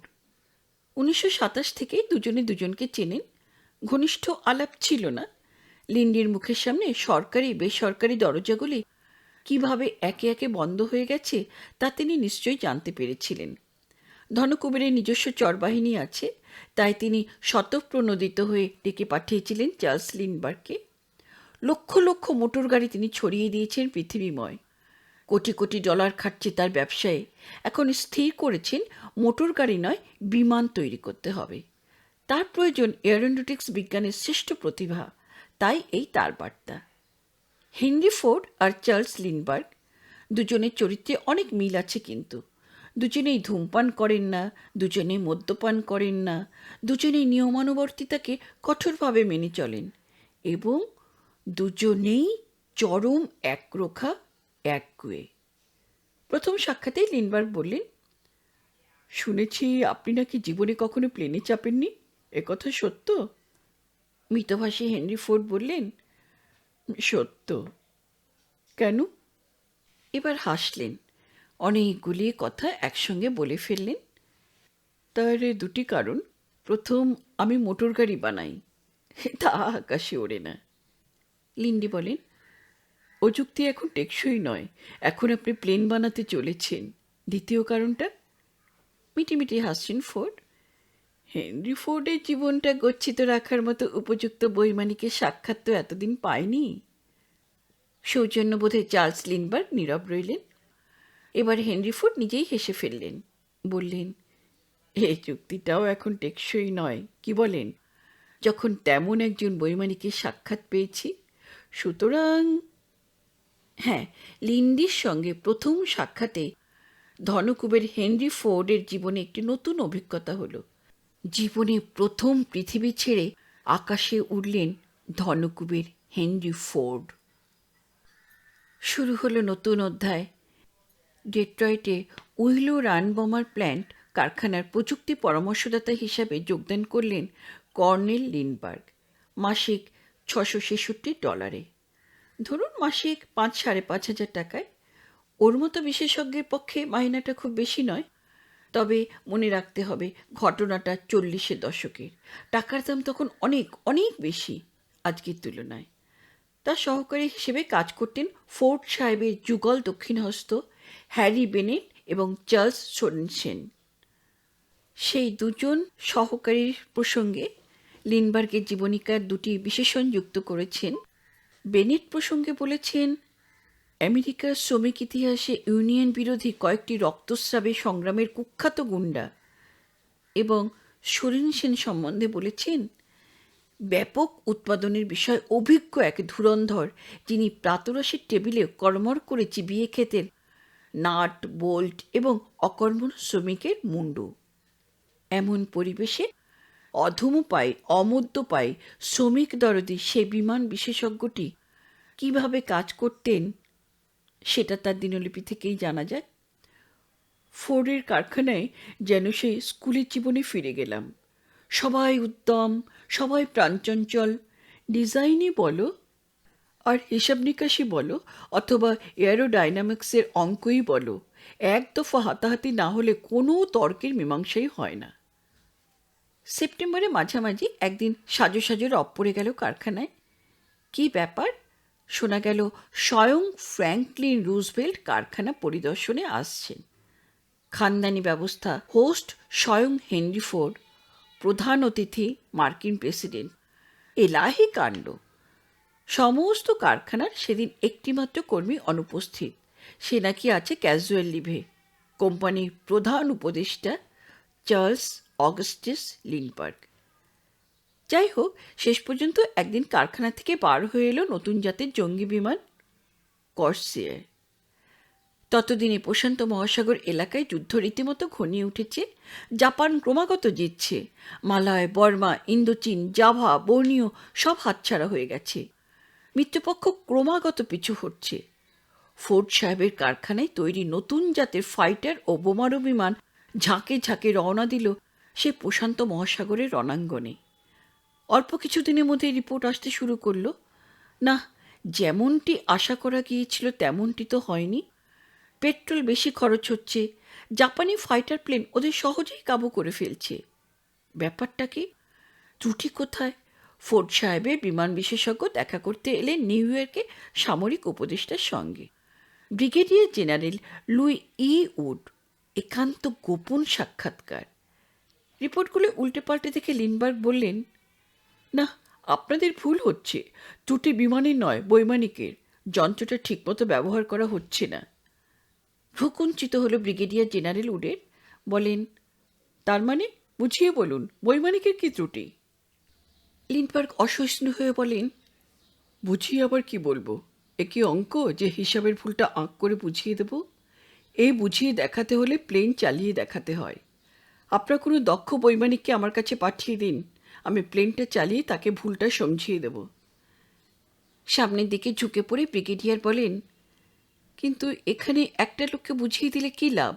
1927 থেকে দুজনে দুজনকে চেনেন। ঘনিষ্ঠ আলাপ ছিল না। লিন্ডির মুখের সামনে সরকারি বেসরকারি দরজাগুলি কিভাবে একে একে বন্ধ হয়ে গেছে তা তিনি নিশ্চয়ই জানতে পেরেছিলেন। ধনকুবেরের নিজস্ব চরবাহিনী আছে, তাই তিনি স্বতঃপ্রণোদিত হয়ে ডেকে পাঠিয়েছিলেন চার্লস লিন্ডবার্গকে। লক্ষ লক্ষ মোটর গাড়ি তিনি ছড়িয়ে দিয়েছেন পৃথিবীময়। কোটি কোটি ডলার খাটছে তার ব্যবসায়ে। এখন স্থির করেছেন মোটর গাড়ি নয়, বিমান তৈরি করতে হবে। তার প্রয়োজন এরোনটিক্স বিজ্ঞানের শ্রেষ্ঠ প্রতিভা। তাই এই তার বার্তা। হেনরি ফোর্ড আর চার্লস লিন্ডবার্গ দুজনের চরিত্রে অনেক মিল আছে, কিন্তু দুজনেই ধূমপান করেন না, দুজনেই মদ্যপান করেন না, দুজনেই নিয়মানুবর্তিতাকে কঠোরভাবে মেনে চলেন এবং দুজনেই চরম একরোখা, একগুঁয়ে। প্রথম সাক্ষাতেই লিন্ডবার্গ বললেন, শুনেছি আপনি নাকি জীবনে কখনো প্লেনে চাপেননি, একথা সত্য? মৃতভাষী হেনরি ফোর্ড বললেন, সত্য। কেন? এবার হাসলেন। অনেকগুলি কথা একসঙ্গে বলে ফেললেন। তার দুটি কারণ। প্রথম, আমি মোটর গাড়ি বানাই, তা আকাশে ওড়ে না। লিন্ডি বলেন, ও যুক্তি এখন টেকসই নয়, এখন আপনি প্লেন বানাতে চলেছেন। দ্বিতীয় কারণটা? মিটিমিটি হাসছেন ফোর্ড। হেনরি ফোর্ডের জীবনটা গচ্ছিত রাখার মতো উপযুক্ত বৈমানিকের সাক্ষাৎ তো এতদিন পায়নি। সৌজন্যবোধে চার্লস লিন্ডবার্গ নীরব রইলেন। এবার হেনরি ফোর্ড নিজেই হেসে ফেললেন। বললেন, এই যুক্তিটাও এখন টেকসই নয়, কি বলেন? যখন তেমন একজন বৈমানিকের সাক্ষাৎ পেয়েছি, সুতরাং। হ্যাঁ, লিন্ডির সঙ্গে প্রথম সাক্ষাতে ধনকুবের হেনরি ফোর্ডের জীবনে একটি নতুন অভিজ্ঞতা হলো। জীবনে প্রথম পৃথিবী ছেড়ে আকাশে উড়লেন ধনকুবের হেনরি ফোর্ড। শুরু হলো নতুন অধ্যায়। ডেট্রয়েটে উইলো রান বোমার প্ল্যান্ট কারখানার প্রযুক্তি পরামর্শদাতা হিসাবে যোগদান করলেন কর্নেল লিন্ডবার্গ। মাসিক $666। ধরুন মাসিক 5,500 টাকায়। ওর মতো বিশেষজ্ঞের পক্ষে মাইনাটা খুব বেশি নয়। তবে মনে রাখতে হবে ঘটনাটা 40-এর দশকের। টাকার দাম তখন অনেক অনেক বেশি আজকের তুলনায়। তার সহকারী হিসেবে কাজ করতেন ফোর্ড সাহেবের যুগল দক্ষিণহস্ত হ্যারি বেনেট এবং চার্লস সোরেনসেন। সেই দুজন সহকারীর প্রসঙ্গে লিন্ডবার্গের জীবনীকার দুটি বিশেষণ যুক্ত করেছেন। বেনেট প্রসঙ্গে বলেছেন, আমেরিকার শ্রমিক ইতিহাসে ইউনিয়ন বিরোধী কয়েকটি রক্তস্রাবে সংগ্রামের কুখ্যাত গুন্ডা। এবং সোরেনসেন সম্বন্ধে বলেছেন, ব্যাপক উৎপাদনের বিষয় অভিজ্ঞ এক ধুরন্ধর, যিনি প্রাতরাশের টেবিলে কড়মড় করে চিবিয়ে খেতেন নাট বোল্ট এবং অকর্মণ্য শ্রমিকের মুন্ডু। এমন পরিবেশে অধমোপায় অমদ্যপায় শ্রমিক দরদি সে বিমান বিশেষজ্ঞটি কিভাবে কাজ করতেন সেটা তার দিনলিপি থেকেই জানা যায়। ফোর্ডের কারখানায় যেন সেই স্কুলের জীবনে ফিরে গেলাম। সবাই উদ্যম, সবাই প্রাণচঞ্চল। ডিজাইনই বলো আর হিসাব নিকাশই বলো অথবা এয়ারোডাইনামিক্সের অঙ্কই বলো, এক দফা হাতাহাতি না হলে কোনো তর্কের মীমাংসাই হয় না। সেপ্টেম্বরের মাঝামাঝি একদিন সাজো সাজো রব পড়ে গেল কারখানায়। কি ব্যাপার? শোনা গেল স্বয়ং ফ্র্যাঙ্কলিন রুজভেল্ট কারখানা পরিদর্শনে আসছেন। খানদানি ব্যবস্থা, হোস্ট স্বয়ং হেনরি ফোর্ড, প্রধান অতিথি মার্কিন প্রেসিডেন্ট। এলাহি কাণ্ড! সমস্ত কারখানার সেদিন একটিমাত্র কর্মী অনুপস্থিত। সে নাকি আছে ক্যাজুয়াল লিভে। কোম্পানির প্রধান উপদেষ্টা চার্লস অগাস্টাস লিন্ডবার্গ। যাই হোক, শেষ পর্যন্ত একদিন কারখানা থেকে বার হয়ে এলো নতুন জাতের জঙ্গি বিমান কর্সিয়ার। ততদিনে প্রশান্ত মহাসাগর এলাকায় যুদ্ধ রীতিমতো ঘনিয়ে উঠেছে। জাপান ক্রমাগত জিতছে। মালয়, বর্মা, ইন্দোচীন, জাভা, বর্নিও সব হাতছাড়া হয়ে গেছে। মিত্রপক্ষ ক্রমাগত পিছু হটছে। ফোর্ড সাহেবের কারখানায় তৈরি নতুন জাতের ফাইটার ও বোমারু বিমান ঝাঁকে ঝাঁকে রওনা দিল সে প্রশান্ত মহাসাগরের রণাঙ্গনে। অল্প কিছুদিনের মধ্যে রিপোর্ট আসতে শুরু করলো। না, যেমনটি আশা করা গিয়েছিল তেমনটি তো হয়নি। পেট্রোল বেশি খরচ হচ্ছে। জাপানি ফাইটার প্লেন ওদের সহজেই কাবু করে ফেলছে। ব্যাপারটা কি? ত্রুটি কোথায়? ফোর্ড সাহেবের বিমান বিশেষজ্ঞ দেখা করতে এলেন নিউ ইয়র্কে সামরিক উপদেষ্টার সঙ্গে। Brigadier general Louis E Wood. একান্ত গোপন সাক্ষাৎকার। রিপোর্টগুলো উল্টে পাল্টে দেখে লিন্ডবার্গ বললেন, না, আপনাদের ভুল হচ্ছে। ত্রুটি বিমানের নয়, বৈমানিকের। যন্ত্রটা ঠিকমতো ব্যবহার করা হচ্ছে না। ভ্রুকুঞ্চিত হলো ব্রিগেডিয়ার জেনারেল উডের। বলেন, তার মানে? বুঝিয়ে বলুন, বৈমানিকের কি ত্রুটি? লিন্ডবার্গ অসহিষ্ণু হয়ে বলেন, বুঝিয়ে আবার কি বলবো? এ কি অঙ্ক যে হিসাবের ভুলটা আঁক করে বুঝিয়ে দেব? এই বুঝিয়ে দেখাতে হলে প্লেন চালিয়ে দেখাতে হয়। আপনার কোনো দক্ষ বৈমানিককে আমার কাছে পাঠিয়ে দিন, আমি প্লেনটা চালিয়ে তাকে ভুলটা সমঝিয়ে দেব। সামনের দিকে ঝুঁকে পড়ে ব্রিগেডিয়ার বলেন, কিন্তু এখানে একটা লোককে বুঝিয়ে দিলে কী লাভ?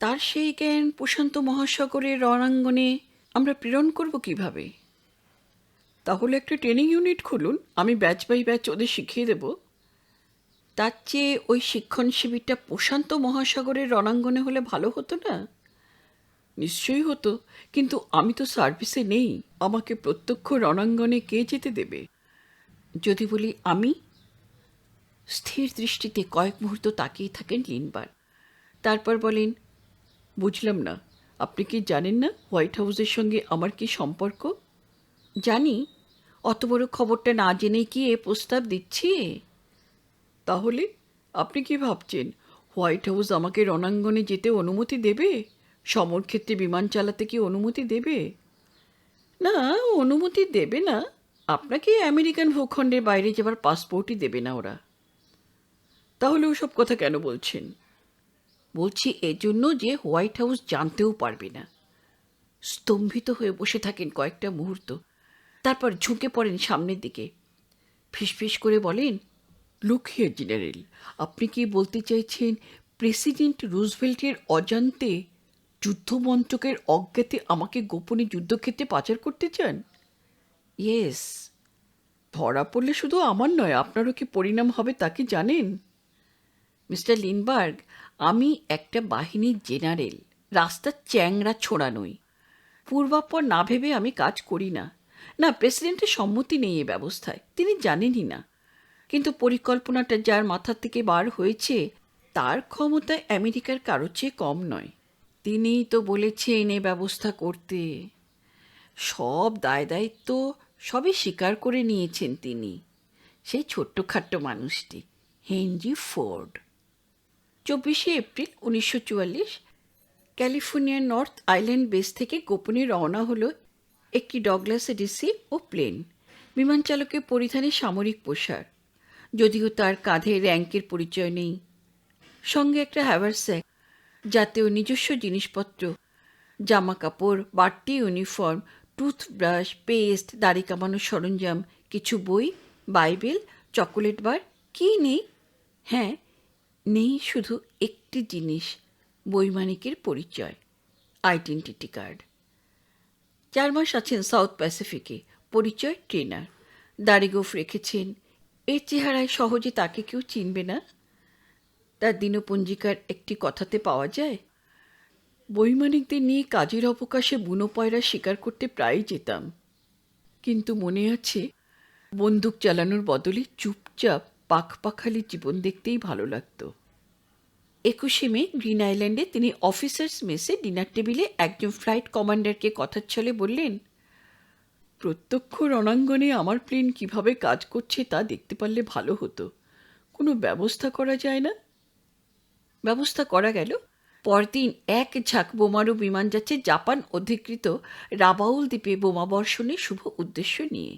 তার সেই জ্ঞান প্রশান্ত মহাসাগরের রণাঙ্গনে আমরা প্রেরণ করব কিভাবে? তাহলে একটা ট্রেনিং ইউনিট খুলুন, আমি ব্যাচ বাই ব্যাচ ওদের শিখিয়ে দেব। তার চেয়ে ওই শিক্ষণ শিবিরটা প্রশান্ত মহাসাগরের রণাঙ্গনে হলে ভালো হতো না? নিশ্চয়ই হতো, কিন্তু আমি তো সার্ভিসে নেই। আমাকে প্রত্যক্ষ রণাঙ্গনে কে যেতে দেবে? যদি বলি আমি? স্থির দৃষ্টিতে কয়েক মুহূর্ত তাকিয়ে থাকেন লিন্ডবার্গ। তারপর বলেন, বুঝলাম না, আপনি কি জানেন না হোয়াইট হাউসের সঙ্গে আমার কি সম্পর্ক? জানি। অত বড় খবরটা না জেনে কি এ প্রস্তাব দিচ্ছি? তাহলে আপনি কি ভাবছেন হোয়াইট হাউস আমাকে রণাঙ্গনে যেতে অনুমতি দেবে? সমরক্ষেত্রে বিমান চালাতে কি অনুমতি দেবে? না, অনুমতি দেবে না। আপনাকে আমেরিকান ভূখণ্ডের বাইরে যাবার পাসপোর্টই দেবে না ওরা। তাহলে ওসব কথা কেন বলছেন? বলছি এজন্য যে হোয়াইট হাউস জানতেও পারবে না। স্তম্ভিত হয়ে বসে থাকেন কয়েকটা মুহূর্ত, তারপর ঝুঁকে পড়েন সামনের দিকে। ফিসফিস করে বলেন, লুক হিয়ার জেনারেল, আপনি কি বলতে চাইছেন প্রেসিডেন্ট রুজভেল্টের অজান্তে, যুদ্ধমন্ত্রকের অজ্ঞাতে আমাকে গোপনে যুদ্ধক্ষেত্রে পাচার করতে চান? ইয়েস। ধরা পড়লে শুধু আমার নয়, আপনারও কি পরিণাম হবে তা কি জানেন? মিস্টার লিন্ডবার্গ, আমি একটা বাহিনীর জেনারেল, রাস্তার চ্যাংড়া ছোড়া নই। পূর্বাপর না ভেবে আমি কাজ করি না। না, প্রেসিডেন্টের সম্মতি নেই এ ব্যবস্থায়, তিনি জানেনই না। কিন্তু পরিকল্পনাটা যার মাথার থেকে বার হয়েছে তার ক্ষমতা আমেরিকার কারোর চেয়ে কম নয়। তিনিই তো বলেছেন এ ব্যবস্থা করতে। সব দায় দায়িত্ব সবই স্বীকার করে নিয়েছেন তিনি। সেই ছোট্টখাট্ট মানুষটি হেনরি ফোর্ড। 24শে এপ্রিল 1944 ক্যালিফোর্নিয়ার নর্থ আইল্যান্ড বেস থেকে গোপনে রওনা হলো একটি ডগলাস ডিসি ও প্লেন। বিমান চালকের পরিধানে সামরিক পোশাক, যদিও তার কাঁধে র্যাঙ্কের পরিচয় নেই। সঙ্গে একটা হ্যাভারস্যাক, যাতেও নিজস্ব জিনিসপত্র, জামা কাপড়, বাড়তি ইউনিফর্ম, টুথব্রাশ, পেস্ট, দাড়ি কামানোর সরঞ্জাম, কিছু বই, বাইবেল, চকোলেট বার। কী নেই? হ্যাঁ, নেই শুধু একটি জিনিস, বৈমানিকের পরিচয়, আইডেন্টিটি কার্ড। 4 মাস আছেন সাউথ প্যাসিফিকে, পরিচয় ট্রেনার। দাড়ি গোঁফ রেখেছেন। এর চেহারায় সহজে তাকে কেউ চিনবে না। তার দিনপঞ্জিকার একটি কথাতে পাওয়া যায়, বৈমানিকদের নিয়ে কাজের অবকাশে বুনো পয়রা শিকার করতে প্রায়ই যেতাম, কিন্তু মনে আছে বন্দুক চালানোর বদলে চুপচাপ পাখপাখালি জীবন দেখতেই ভালো লাগতো। 21শে মে গ্রিন আইল্যান্ডে তিনি অফিসার্স মেসে ডিনার টেবিলে একজন ফ্লাইট কমান্ডারকে কথার ছলে বললেন, প্রত্যক্ষ রণাঙ্গনে আমার প্লেন কিভাবে কাজ করছে তা দেখতে পারলে ভালো হতো। কোনো ব্যবস্থা করা যায় না? ব্যবস্থা করা গেল। পরদিন এক ঝাঁক বোমারু বিমান যাচ্ছে জাপান অধিকৃত রাবাউল দ্বীপে বোমাবর্ষণের শুভ উদ্দেশ্য নিয়ে।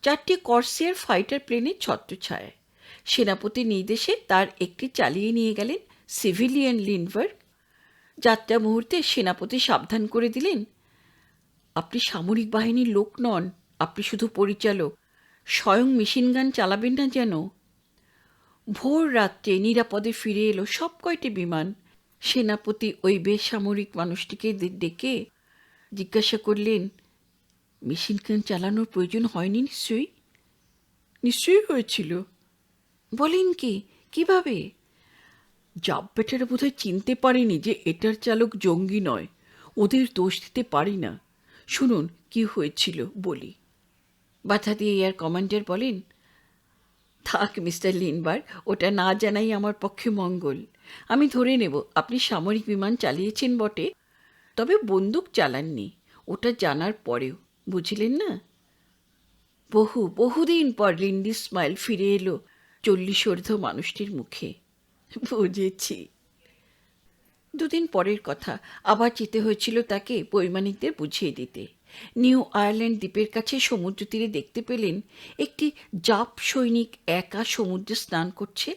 4টি কর্সিয়ার ফাইটার প্লেনের ছত্রছায়ায় সেনাপতির নির্দেশে তার একটি চালিয়ে নিয়ে গেলেন সিভিলিয়ান লিন্ডবার্গ। যাত্রা মুহূর্তে সেনাপতি সাবধান করে দিলেন, আপনি সামরিক বাহিনীর লোক নন, আপনি শুধু পরিচালক, স্বয়ং মেশিনগান চালাবেন না যেন। ভোর রাত্রে নিরাপদে ফিরে এলো সব কয়টি বিমান। সেনাপতি ওই বেসামরিক মানুষটিকে ডেকে জিজ্ঞাসা করলেন, মেশিনগান চালানোর প্রয়োজন হয়নি নিশ্চয়ই? নিশ্চয়ই হয়েছিল। বলেন কি, কিভাবে? জাব্বেটারা বোধহয় চিনতে পারেনি যে এটার চালক জঙ্গি নয়। ওদের দোষ দিতে পারি না। শুনুন কি হয়েছিল বলি। বাধা দিয়ে এয়ার কমান্ডার বলেন, থাক মিস্টার লিন্ডবার্গ, ওটা না জানাই আমার পক্ষে মঙ্গল। আমি ধরে নেব আপনি সামরিক বিমান চালিয়েছেন বটে, তবে বন্দুক চালাননি, ওটা জানার পরেও, বুঝলেন না? বহুদিন পর লিন্ডির স্মাইল ফিরে এলো 40 মানুষটির মুখে। বুঝেছি। দুদিন পরের কথা, আবার যেতে হয়েছিল তাকে বৈমানিকদের বুঝিয়ে দিতে। নিউ আয়ারল্যান্ড দ্বীপের কাছে সমুদ্র তীরে দেখতে পেলেন একটি জাপ সৈনিক একা সমুদ্রে স্নান করছে।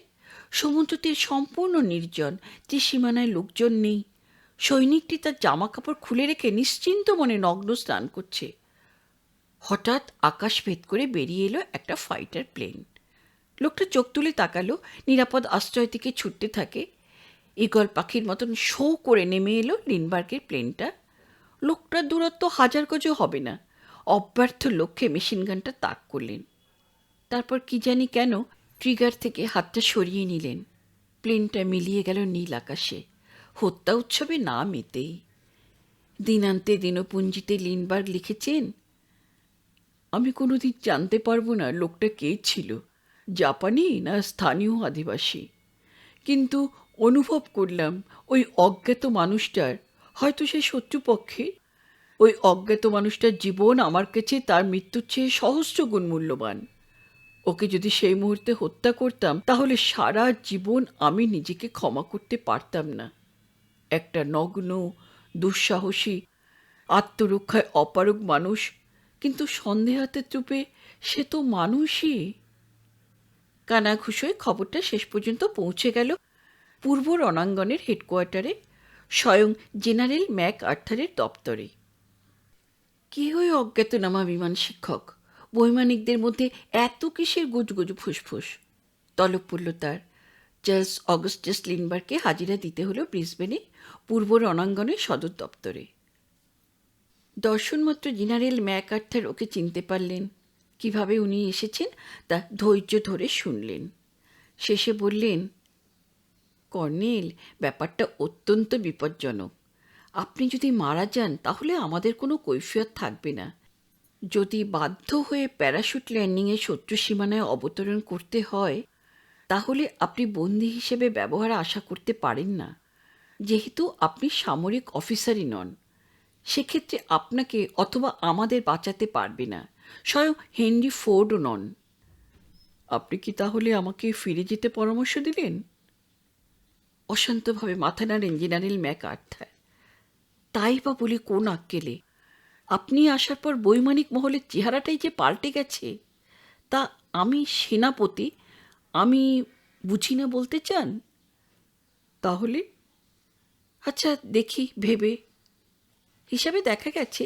সমুদ্র তীর সম্পূর্ণ নির্জন, ত্রিসীমানায় লোকজন নেই। সৈনিকটি তার জামা কাপড় খুলে রেখে নিশ্চিন্ত মনে নগ্ন স্নান করছে। হঠাৎ আকাশ ভেদ করে বেরিয়ে এলো একটা ফাইটার প্লেন। লোকটা চোখ তুলে তাকালো, নিরাপদ আশ্রয় থেকে ছুটতে থাকে। ঈগল পাখির মতন শো করে নেমে এলো লিন্ডবার্গের প্লেনটা। লোকটার দূরত্ব 1000 গজও হবে না। অব্যর্থ লক্ষ্যে মেশিনগানটা তাক করলেন। তারপর কি জানি কেন ট্রিগার থেকে হাতটা সরিয়ে নিলেন। প্লেনটা মিলিয়ে গেল নীল আকাশে। হত্যা উৎসবে না মেতেই। দিনান্তে দিনপুঞ্জিতে লিন্ডবার্গ লিখেছেন, আমি কোনোদিন জানতে পারবো না লোকটা কে ছিল, জাপানি না স্থানীয় আদিবাসী, কিন্তু অনুভব করলাম ওই অজ্ঞাত মানুষটার, হয়তো সে শত্রুপক্ষে, ওই অজ্ঞাত মানুষটার জীবন আমার কাছে তার মৃত্যুর চেয়ে সহস্র গুণ মূল্যবান। ওকে যদি সেই মুহূর্তে হত্যা করতাম তাহলে সারা জীবন আমি নিজেকে ক্ষমা করতে পারতাম না। একটা নগ্ন, দুঃসাহসী, আত্মরক্ষায় অপারগ মানুষ, কিন্তু সন্দেহাতে চুপে সে তো মানুষই। কানাঘুষোয় খবরটা শেষ পর্যন্ত পৌঁছে গেল পূর্ব রণাঙ্গনের হেডকোয়ার্টারে, স্বয়ং জেনারেল ম্যাক আর্থারের দপ্তরে। কে ওই অজ্ঞাতনামা বিমান শিক্ষক? বৈমানিকদের মধ্যে এত কিসের গুজগুজু ফুসফুস? তলব পড়ল তার। চার্লস অগাস্টাস লিন্ডবার্গকে হাজিরা দিতে হলো ব্রিসবেনে পূর্ব রণাঙ্গনের সদর দপ্তরে। দর্শনমাত্র জেনারেল ম্যাক আর্থার ওকে চিনতে পারলেন। কিভাবে উনি এসেছেন তা ধৈর্য ধরে শুনলেন। শেষে বললেন, কর্নেল, ব্যাপারটা অত্যন্ত বিপজ্জনক। আপনি যদি মারা যান তাহলে আমাদের কোনো কৈফিয়ত থাকবে না। যদি বাধ্য হয়ে প্যারাশুট ল্যান্ডিংয়ে শত্রু সীমানায় অবতরণ করতে হয় তাহলে আপনি বন্দী হিসেবে ব্যবহার আশা করতে পারেন না, যেহেতু আপনি সামরিক অফিসারই নন। সেক্ষেত্রে আপনাকে অথবা আমাদের বাঁচাতে পারবে না, স্বয়ং হেনরি ফোর্ডও নন। আপনি কি তাহলে আমাকে ফিরে যেতে পরামর্শ দিলেন? অশান্তভাবে মাথা নাড়েন জেনারেল ম্যাক আর্থার। তাই বা বলি কোন আক্কেলে? আপনি আসার পর বৈমানিক মহলের চেহারাটাই যে পাল্টে গেছে। তা আমি সেনাপতি, আমি বুঝি না বলতে চান? তাহলে আচ্ছা দেখি ভেবে। হিসাবে দেখা গেছে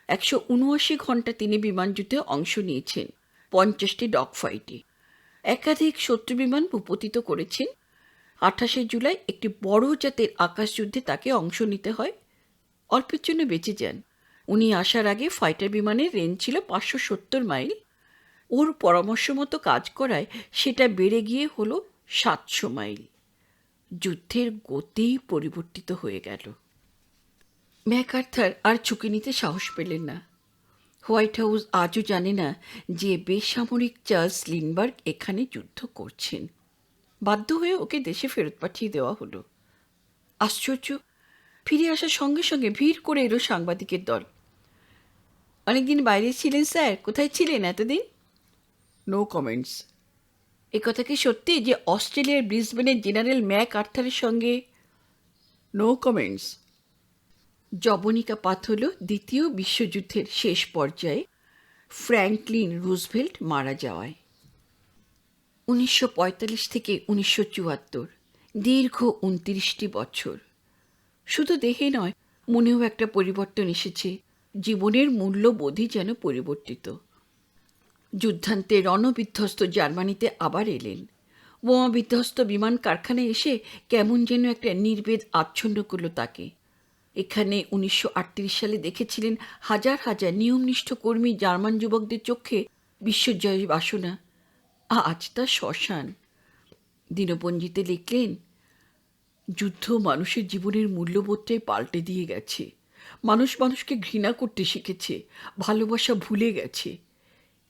179 ঘন্টা তিনি বিমানযুদ্ধে অংশ নিয়েছেন, 50টি ডগ ফাইটে, একাধিক শত্রু বিমান ভূপতিত করেছেন। 28শে জুলাই একটি বড় জাতের আকাশযুদ্ধে তাকে অংশ নিতে হয়। অল্পের জন্য বেঁচে যান। উনি আসার আগে ফাইটার বিমানের রেঞ্জ ছিল 570 মাইল। ওর পরামর্শ মতো কাজ করায় সেটা বেড়ে গিয়ে হলো 700 মাইল। যুদ্ধের গতি পরিবর্তিত হয়ে গেল। ম্যাকআর্থার আর ঝুঁকি নিতে সাহস পেলেন না। হোয়াইট হাউস আজও জানে না যে বেসামরিক চার্লস লিন্ডবার্গ এখানে যুদ্ধ করছেন। বাধ্য হয়ে ওকে দেশে ফেরত পাঠিয়ে দেওয়া হলো। আশ্চর্য, ফিরে আসার সঙ্গে সঙ্গে ভিড় করে এলো সাংবাদিকের দল। অনেকদিন বাইরে ছিলেন স্যার, কোথায় ছিলেন এতদিন? No comments. এ কথা কি সত্যি যে অস্ট্রেলিয়ার ব্রিসবেনের জেনারেল ম্যাক আর্থারের সঙ্গে? No comments. জবনিকাপাত হল দ্বিতীয় বিশ্বযুদ্ধের শেষ পর্যায়ে ফ্র্যাঙ্কলিন রুজভেল্ট মারা যাওয়ায়। 1945 থেকে 1974, দীর্ঘ 29টি বছর। শুধু দেহে নয়, মনেও একটা পরিবর্তন এসেছে। জীবনের মূল্যবোধই যেন পরিবর্তিত। যুদ্ধান্তে রণবিধ্বস্ত জার্মানিতে আবার এলেন। বোমা বিধ্বস্ত বিমান কারখানায় এসে কেমন যেন একটা নির্বেদ আচ্ছন্ন করল তাকে। এখানে 1938 সালে দেখেছিলেন হাজার হাজার নিয়মনিষ্ঠ কর্মী জার্মান যুবকদের চোখে বিশ্বজয় বাসনা। আজ তা শ্মশান। দিনপঞ্জিতে লিখলেন, যুদ্ধ মানুষের জীবনের মূল্যবোধটাই পাল্টে দিয়ে গেছে। মানুষ মানুষকে ঘৃণা করতে শিখেছে, ভালোবাসা ভুলে গেছে।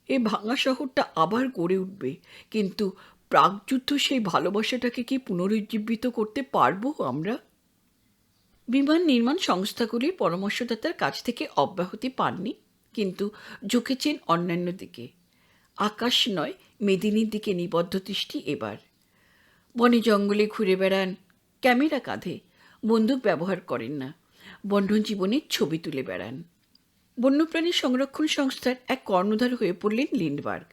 এ ভাঙা শহরটা আবার গড়ে উঠবে, কিন্তু প্রাকযুদ্ধ সেই ভালোবাসাটাকে কি পুনরুজ্জীবিত করতে পারবো আমরা? বিমান নির্মাণ সংস্থাগুলির পরামর্শদাতার কাছ থেকে অব্যাহতি পাননি, কিন্তু ঝুঁকেছেন অন্যান্য দিকে। আকাশ নয়, মেদিনীর দিকে নিবদ্ধ দৃষ্টি এবার। বনে জঙ্গলে ঘুরে বেড়ান, ক্যামেরা কাঁধে, বন্দুক ব্যবহার করেন না, বন্যজীবনের ছবি তুলে বেড়ান। বন্যপ্রাণী সংরক্ষণ সংস্থার এক কর্ণধার হয়ে পড়লেন লিন্ডবার্গ।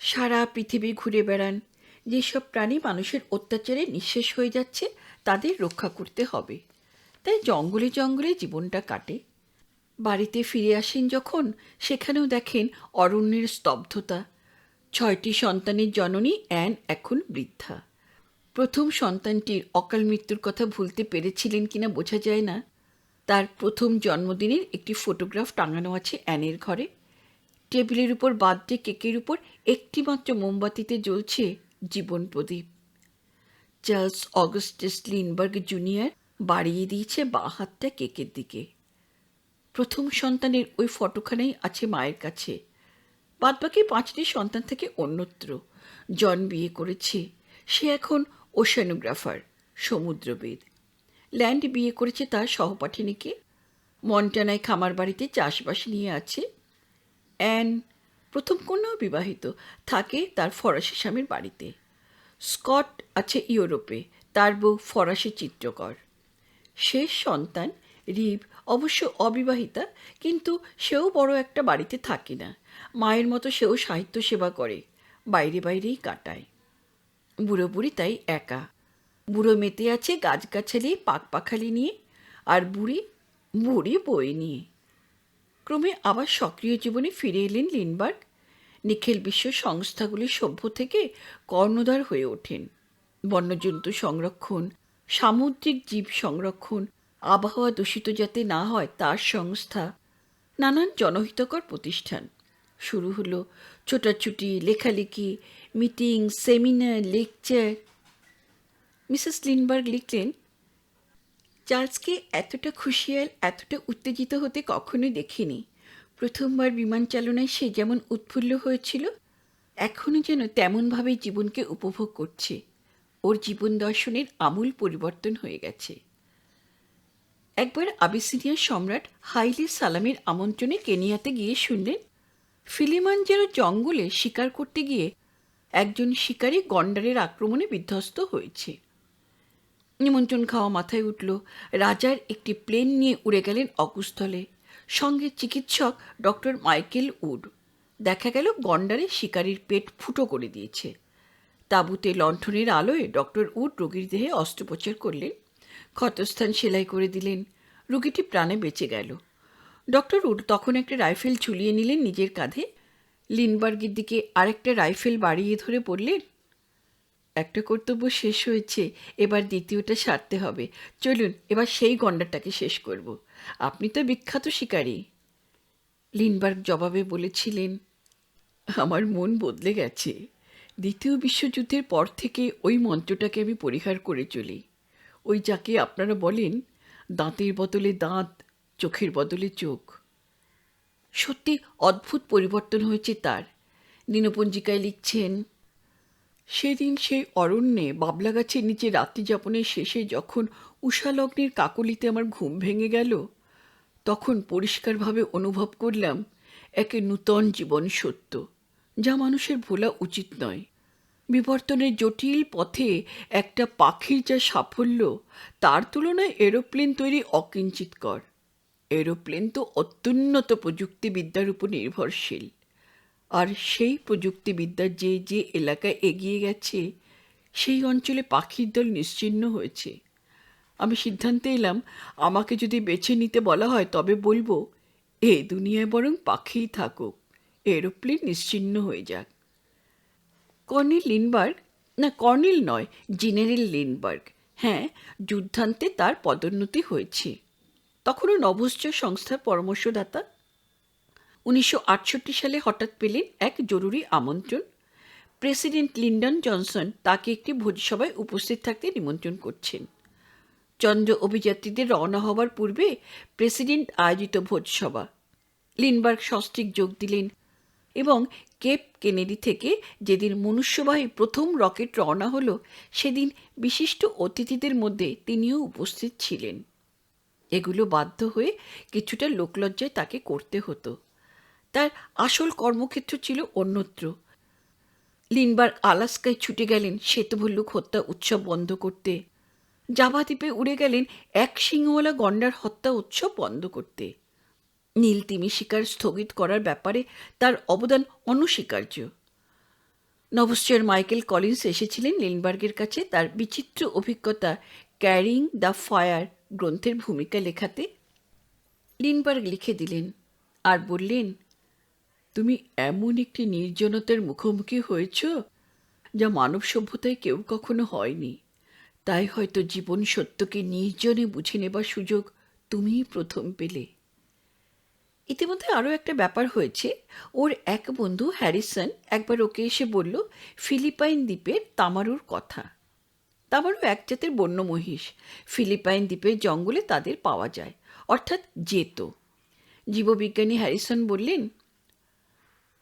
সারা পৃথিবী ঘুরে বেড়ান। যেসব প্রাণী মানুষের অত্যাচারে নিঃশেষ হয়ে যাচ্ছে তাদের রক্ষা করতে হবে, তাই জঙ্গলে জঙ্গলে জীবনটা কাটে। বাড়িতে ফিরে আসেন যখন, সেখানেও দেখেন অরণ্যের স্তব্ধতা। 6টি সন্তানের জননী অ্যান এখন বৃদ্ধা। প্রথম সন্তানটির অকাল মৃত্যুর কথা ভুলতে পেরেছিলেন কিনা বোঝা যায় না। তার প্রথম জন্মদিনের একটি ফটোগ্রাফ টাঙানো আছে অ্যানের ঘরে। টেবিলের উপর বার্থডে কেকের উপর একটিমাত্র মোমবাতিতে জ্বলছে জীবন প্রদীপ। চার্লস অগাস্টাস লিন্ডবার্গ জুনিয়র বাড়িয়ে দিয়েছে বাঁ হাতটা কেকের দিকে। প্রথম সন্তানের ওই ফটোখানাই আছে মায়ের কাছে। বাদবাকি 5টি সন্তান থেকে অন্যত্র। জন বিয়ে করেছে, সে এখন ওশানোগ্রাফার, সমুদ্রবিদ। ল্যান্ড বিয়ে করেছে তার সহপাঠিনীকে। মন্টানায় খামার বাড়িতে চাষবাস নিয়ে আছে। অ্যান প্রথম কন্যাও বিবাহিত, থাকে তার ফরাসি স্বামীর বাড়িতে। স্কট আছে ইউরোপে, তার বউ ফরাসি চিত্রকর। শেষ সন্তান রিভ অবশ্য অবিবাহিতা, কিন্তু সেও বড় একটা বাড়িতে থাকে না। মায়ের মতো সেও সাহিত্য সেবা করে, বাইরে বাইরেই কাটায়। বুড়ো বুড়ি তাই একা। বুড়ো মেতে আছে গাছগাছালি পাখপাখালি নিয়ে, আর বুড়ি বুড়ি বই নিয়ে। ক্রমে আবার সক্রিয় জীবনে ফিরে এলেন লিন্ডবার্গ। নিখিল বিশ্ব সংস্থাগুলির সভ্য থেকে কর্ণধার হয়ে ওঠেন। বন্যজন্তু সংরক্ষণ, সামুদ্রিক জীব সংরক্ষণ, আবহাওয়া দূষিত যাতে না হয় তার সংস্থা, নানান জনহিতকর প্রতিষ্ঠান। শুরু হলো ছোটাছুটি, লেখালেখি, মিটিং, সেমিনার, লেকচার। মিসেস লিন্ডবার্গ লিখলেন, চার্লসকে এতটা খুশিয়াল, এতটা উত্তেজিত হতে কখনোই দেখিনি। প্রথমবার বিমান চালনায় সে যেমন উৎফুল্ল হয়েছিল, এখনও যেন তেমনভাবেই জীবনকে উপভোগ করছে। ওর জীবন দর্শনের আমূল পরিবর্তন হয়ে গেছে। একবার আবিসিনিয়ার সম্রাট হাইলে সালামের আমন্ত্রণে কেনিয়াতে গিয়ে শুনলেন ফিলিমানজারো জঙ্গলে শিকার করতে গিয়ে একজন শিকারী গন্ডারের আক্রমণে বিধ্বস্ত হয়েছে। নিমন্ত্রণ খাওয়া মাথায় উঠল। রাজার একটি প্লেন নিয়ে উড়ে গেলেন অকুস্থলে, সঙ্গে চিকিৎসক ডক্টর মাইকেল উড। দেখা গেল গন্ডারের শিকারীর পেট ফুটো করে দিয়েছে। তাঁবুতে লণ্ঠনের আলোয় ডক্টর উড রোগীর দেহে অস্ত্রোপচার করলেন, ক্ষতস্থান সেলাই করে দিলেন। রোগীটি প্রাণে বেঁচে গেল। ডক্টর উড তখন একটা রাইফেল ঝুলিয়ে নিলেন নিজের কাঁধে। লিন্ডবার্গের দিকে আরেকটা রাইফেল বাড়িয়ে ধরে বললেন, একটা কর্তব্য শেষ হয়েছে, এবার দ্বিতীয়টা সারতে হবে। চলুন এবার সেই গন্ডারটাকে শেষ করব। আপনি তো বিখ্যাত শিকারী। লিন্ডবার্গ জবাবে বলেছিলেন, আমার মন বদলে গেছে। দ্বিতীয় বিশ্বযুদ্ধের পর থেকে ওই মন্ত্রটাকে আমি পরিহার করে চলি। ওই যাকে আপনারা বলেন দাঁতের বদলে দাঁত, চোখের বদলে চোখ। সত্যি অদ্ভুত পরিবর্তন হয়েছে তার। দিনপঞ্জিকায় লিখছেন, সেদিন সেই অরণ্যে বাবলা গাছের নিচে রাত্রিযাপনের শেষে যখন উষালগ্নের কাকলিতে আমার ঘুম ভেঙে গেল, তখন পরিষ্কারভাবে অনুভব করলাম এক নূতন জীবন সত্য, যা মানুষের ভোলা উচিত নয়। বিবর্তনের জটিল পথে একটা পাখির যা সাফল্য, তার তুলনায় এরোপ্লেন তৈরি অকিঞ্চিতকর। এরোপ্লেন তো অত্যুন্নত প্রযুক্তিবিদ্যার উপর নির্ভরশীল, আর সেই প্রযুক্তিবিদ্যার যে যে এলাকায় এগিয়ে গেছে, সেই অঞ্চলে পাখির দল নিশ্চিহ্ন হয়েছে। আমি সিদ্ধান্তে এলাম, আমাকে যদি বেছে নিতে বলা হয় তবে বলবো, এ দুনিয়ায় বরং পাখিই থাকুক, এরোপ্লেন নিশ্চিহ্ন হয়ে যাক। কর্নেল লিন্ডবার্গ, না কর্নেল নয়, জেনারেল লিন্ডবার্গ, হ্যাঁ, যুদ্ধান্তে তার পদোন্নতি হয়েছে। তখনও নভোশ্চর সংস্থার পরামর্শদাতা। 1968 সালে হঠাৎ পেলেন এক জরুরি আমন্ত্রণ। প্রেসিডেন্ট লিন্ডন জনসন তাকে একটি ভোজসভায় উপস্থিত থাকতে নিমন্ত্রণ করছেন। চন্দ্র অভিযাত্রীদের রওনা হবার পূর্বে প্রেসিডেন্ট আয়োজিত ভোজসভা। লিন্ডবার্গ সস্ত্রীক যোগ দিলেন এবং কেপ কেনেডি থেকে যেদিন মনুষ্যবাহী প্রথম রকেট রওনা হলো, সেদিন বিশিষ্ট অতিথিদের মধ্যে তিনিও উপস্থিত ছিলেন। এগুলো বাধ্য হয়ে কিছুটা লোকলজ্জায় তাকে করতে হতো। তার আসল কর্মক্ষেত্র ছিল অন্যত্র। লিন্ডবার্গ আলাস্কায় ছুটে গেলেন শ্বেতভল্লুক হত্যা উৎসব বন্ধ করতে। জাভা দ্বীপে উড়ে গেলেন এক সিংহওয়ালা গন্ডার হত্যা উৎসব বন্ধ করতে। নীল তিমি শিকার স্থগিত করার ব্যাপারে তার অবদান অনস্বীকার্য। নভোশ্চর মাইকেল কলিন্স এসেছিলেন লিন্ডবার্গের কাছে তার বিচিত্র অভিজ্ঞতা ক্যারিং দ্য ফায়ার গ্রন্থের ভূমিকা লেখাতে। লিন্ডবার্গ লিখে দিলেন আর বললেন, তুমি এমন একটি নির্জনতার মুখোমুখি হয়েছ যা মানব সভ্যতায় কেউ কখনো হয়নি। তাই হয়তো জীবন সত্যকে নির্জনে বুঝে নেবার সুযোগ তুমিই প্রথম পেলে। ইতিমধ্যে আরও একটা ব্যাপার হয়েছে। ওর এক বন্ধু হ্যারিসন একবার ওকে এসে বলল ফিলিপাইন দ্বীপের তামারুর কথা। তামারু এক জাতের বন্য মহিষ। ফিলিপাইন দ্বীপের জঙ্গলে তাদের পাওয়া যায়, অর্থাৎ যেত। জীববিজ্ঞানী হ্যারিসন বললেন,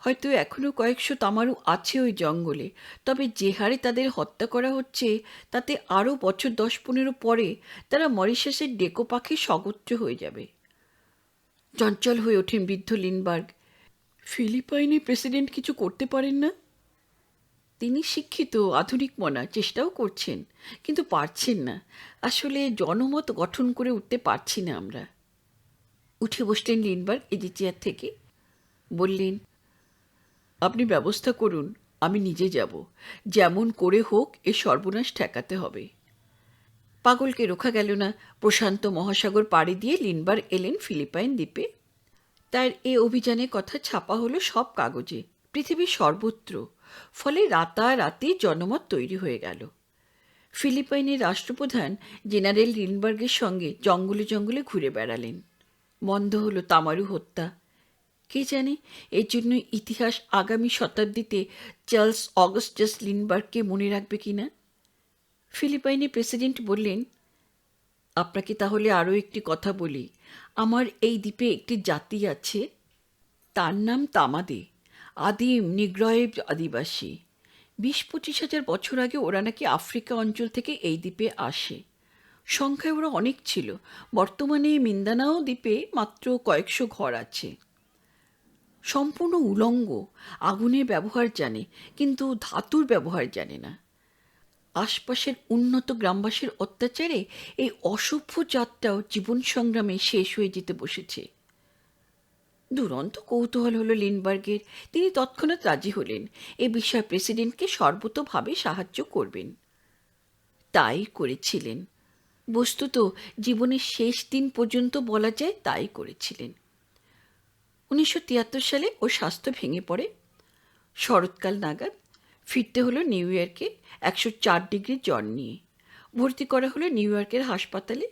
হয়তো এখনও কয়েকশো তামারু আছে ওই জঙ্গলে, তবে যে হারে তাদের হত্যা করা হচ্ছে তাতে আরও বছর 10-15 পরে তারা মরিশাসের ডেকো পাখির স্বগোত্র হয়ে যাবে। চঞ্চল হয়ে ওঠেন বৃদ্ধ লিন্ডবার্গ। ফিলিপাইনে প্রেসিডেন্ট কিছু করতে পারেন না? তিনি শিক্ষিত, আধুনিক মনা, চেষ্টাও করছেন, কিন্তু পারছেন না। আসলে জনমত গঠন করে উঠতে পারছি না আমরা। উঠে বসলেন লিন্ডবার্গ এজি চেয়ার থেকে। বললেন, আপনি ব্যবস্থা করুন, আমি নিজে যাব। যেমন করে হোক এ সর্বনাশ ঠেকাতে হবে। পাগলকে রোখা গেল না। প্রশান্ত মহাসাগর পাড়ি দিয়ে লিন্ডবার্গ এলেন ফিলিপাইন দ্বীপে। তার এ অভিযানের কথা ছাপা হলো সব কাগজে, পৃথিবীর সর্বত্র। ফলে রাতারাতি জনমত তৈরি হয়ে গেল। ফিলিপাইনের রাষ্ট্রপ্রধান জেনারেল লিন্ডবার্গের সঙ্গে জঙ্গলে জঙ্গলে ঘুরে বেড়ালেন। বন্ধ হলো তামারু হত্যা। কে জানে এর জন্য ইতিহাস আগামী শতাব্দীতে চার্লস অগাস্টাস লিন্ডবার্গকে মনে রাখবে কিনা। ফিলিপাইনের প্রেসিডেন্ট বললেন, আপনাকে তাহলে আরও একটি কথা বলি। আমার এই দ্বীপে একটি জাতি আছে, তার নাম তামাদে, আদিম নিগ্রয়ের আদিবাসী। 20-25 হাজার বছর আগে ওরা নাকি আফ্রিকা অঞ্চল থেকে এই দ্বীপে আসে। সংখ্যায় ওরা অনেক ছিল। বর্তমানে মিন্দানাও দ্বীপে মাত্র কয়েকশো ঘর আছে। সম্পূর্ণ উলঙ্গ, আগুনের ব্যবহার জানে, কিন্তু ধাতুর ব্যবহার জানে না। আশপাশের উন্নত গ্রামবাসীর অত্যাচারে এই অসভ্য জাতটাও জীবন সংগ্রামে শেষ হয়ে যেতে বসেছে। দুরন্ত কৌতূহল হলো লিন্ডবার্গের। তিনি তৎক্ষণাৎ রাজি হলেন, এ বিষয়ে প্রেসিডেন্টকে সর্বতোভাবে সাহায্য করবেন। তাই করেছিলেন। বস্তুত জীবনের শেষ দিন পর্যন্ত বলা যায় তাই করেছিলেন। 1973 সালে ওর স্বাস্থ্য ভেঙে পড়ে। শরৎকাল নাগাদ ফিরতে হলো নিউ ইয়র্কে 104 ডিগ্রি জ্বর নিয়ে। ভর্তি করা হলো নিউ ইয়র্কের হাসপাতালে।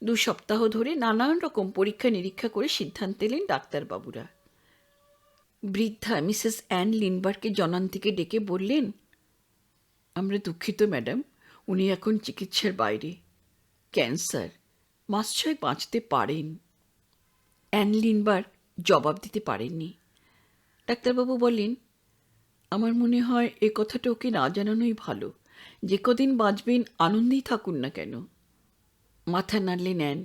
2 সপ্তাহ ধরে নানান রকম পরীক্ষা নিরীক্ষা করে সিদ্ধান্ত এলেন ডাক্তারবাবুরা। বৃদ্ধা মিসেস অ্যান লিন্ডবার্গকে জনান্তিকে ডেকে বললেন, আমরা দুঃখিত ম্যাডাম, উনি এখন চিকিৎসার বাইরে। ক্যান্সার, মাস 6 বাঁচতে পারেন। অ্যান লিন্ডবার্গ জবাব দিতে পারেননি। ডাক্তারবাবু বললেন, আমার মনে হয় এ কথাটা ওকে না জানানোই ভালো। যে কদিন বাঁচবেন আনন্দেই থাকুন না কেন। মাথা নাড়লেন অ্যান।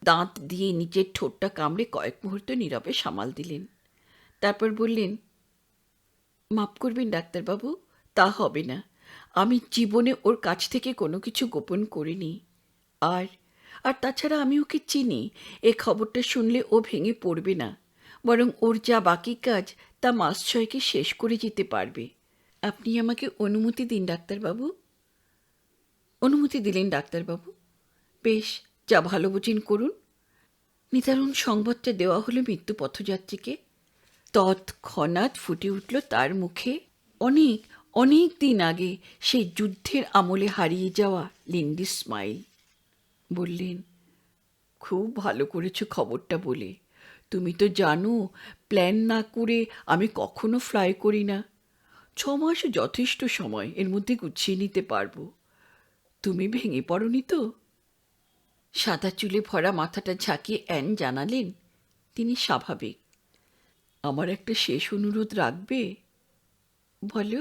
দাঁত দিয়ে নিচের ঠোঁটটা কামড়ে কয়েক মুহূর্ত নীরবে সামাল দিলেন। তারপর বললেন, মাপ করবেন ডাক্তারবাবু, তা হবে না। আমি জীবনে ওর কাছ থেকে কোনো কিছু গোপন করিনি। আর আর তাছাড়া আমি ওকে চিনি। এ খবরটা শুনলে ও ভেঙে পড়বে না, বরং ওর যা বাকি কাজ তা মাস ছয়েকে শেষ করে যেতে পারবে। আপনি আমাকে অনুমতি দিন ডাক্তারবাবু। অনুমতি দিলেন ডাক্তারবাবু। বেশ, যা ভালো বোঝেন করুন। নিদারুণ সংবাদটা দেওয়া হলো মৃত্যু পথযাত্রীকে। তৎক্ষণাৎ ফুটে উঠল তার মুখে অনেক অনেক দিন আগে সেই যুদ্ধের আমলে হারিয়ে যাওয়া লিন্ডির স্মাইল। বললেন, খুব ভালো করেছো খবরটা বলে। তুমি তো জানো, প্ল্যান না করে আমি কখনো ফ্লাই করি না। 6 মাস যথেষ্ট সময়, এর মধ্যে গুছিয়ে নিতে পারবো। তুমি ভেঙে পড়নি তো? সাদা চুলে ভরা মাথাটা ঝাঁকিয়ে অ্যান জানালেন, তিনি স্বাভাবিক। আমার একটা শেষ অনুরোধ রাখবে? বলো।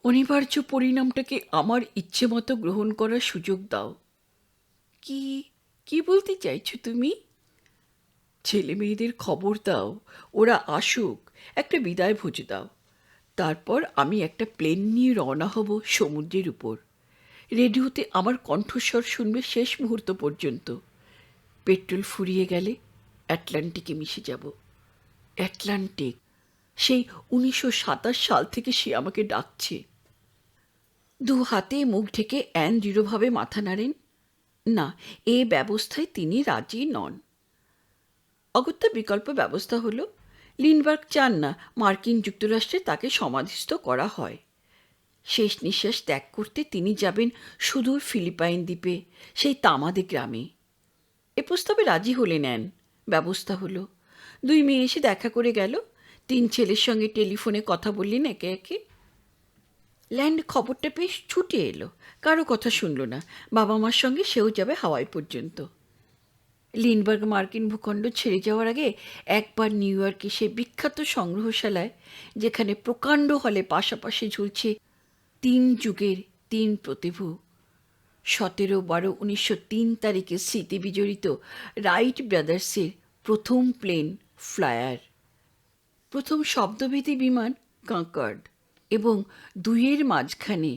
অনিবার্য পরিণামটাকে আমার ইচ্ছে মতো গ্রহণ করার সুযোগ দাও। কি কি বলতে চাইছো তুমি? ছেলে মেয়েদের খবর দাও, ওরা আসুক, একটা বিদায় ভোজ দাও। তারপর আমি একটা প্লেন নিয়ে রওনা হব সমুদ্রের উপর। রেডিওতে আমার কণ্ঠস্বর শুনবে শেষ মুহূর্ত পর্যন্ত। পেট্রোল ফুরিয়ে গেলে অ্যাটলান্টিকে মিশে যাব। অ্যাটলান্টিক, সেই 1927 সাল থেকে সে আমাকে ডাকছে। দু হাতে মুখ ঢেকে অ্যান দৃঢ়ভাবে মাথা নাড়েন। না, এ ব্যবস্থায় তিনি রাজি নন। অগত্যা বিকল্প ব্যবস্থা হলো, লিন্ডবার্গ চান না মার্কিন যুক্তরাষ্ট্রে তাকে সমাধিস্থ করা হয়। শেষ নিঃশ্বাস ত্যাগ করতে তিনি যাবেন সুদূর ফিলিপাইন দ্বীপে, সেই তামাদে গ্রামে। এ প্রস্তাবে রাজি হলেন অ্যান। ব্যবস্থা হলো। 2 মেয়ে এসে দেখা করে গেল। 3 ছেলের সঙ্গে টেলিফোনে কথা বললেন একে একে। ল্যান্ড খবরটা পেয়ে ছুটে এলো, কারো কথা শুনল না। বাবা মার সঙ্গে সেও যাবে হাওয়াই পর্যন্ত। লিন্ডবার্গ মার্কিন ভূখণ্ড ছেড়ে যাওয়ার আগে একবার নিউ ইয়র্কে সে বিখ্যাত সংগ্রহশালায়, যেখানে প্রকাণ্ড হলে পাশাপাশি ঝুলছে 3 যুগের 3 প্রতিভু, 17/12/1903 তারিখে স্মৃতি বিজড়িত রাইট ব্রাদার্সের প্রথম প্লেন ফ্লায়ার, প্রথম শব্দভেদী বিমান কনকর্ড, এবং 2-এর মাঝখানে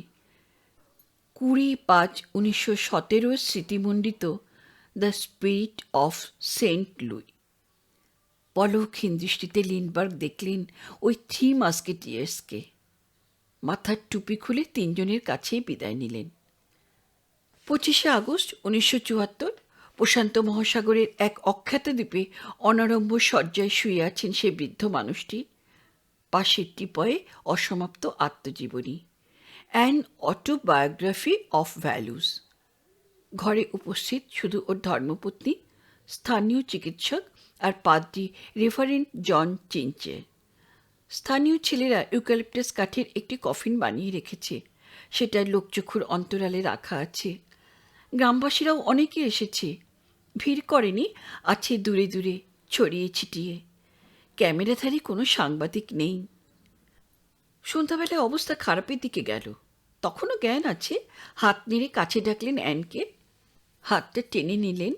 20/5/1917 স্মৃতিমণ্ডিত the spirit of Saint Louis. পলকহীন দৃষ্টিতে লিন্ডবার্গ দেখলেন ওই 3 মাস্কেটিয়ার্সকে। মাথার টুপি খুলে 3 জনের কাছেই বিদায় নিলেন। 25শে আগস্ট 1974, প্রশান্ত মহাসাগরের এক অখ্যাত দ্বীপে অনারম্ভ শয্যায় শুয়ে আছেন সেই বৃদ্ধ মানুষটি। পাশের টিপয়ে অসমাপ্ত আত্মজীবনী, অ্যান অটোবায়োগ্রাফি অফ ভ্যালুস। ঘরে উপস্থিত শুধু ওর ধর্মপত্নী, স্থানীয় চিকিৎসক আর পাদ্রী রেভারেন্ড জন চিঞ্চে। স্থানীয় ছেলেরা ইউক্যালিপটাস কাঠের একটি কফিন বানিয়ে রেখেছে, সেটা লোকচক্ষুর অন্তরালে রাখা আছে। গ্রামবাসীরাও অনেকে এসেছে, ভিড় করেনি, আছে দূরে দূরে ছড়িয়ে ছিটিয়ে। ক্যামেরাধারী কোনো সাংবাদিক নেই। সন্ধ্যাবেলায় অবস্থা খারাপের দিকে গেল। তখনও জ্ঞান আছে। হাত নেড়ে কাছে ডাকলেন অ্যানকে। হাতটা টেনে নিলেন।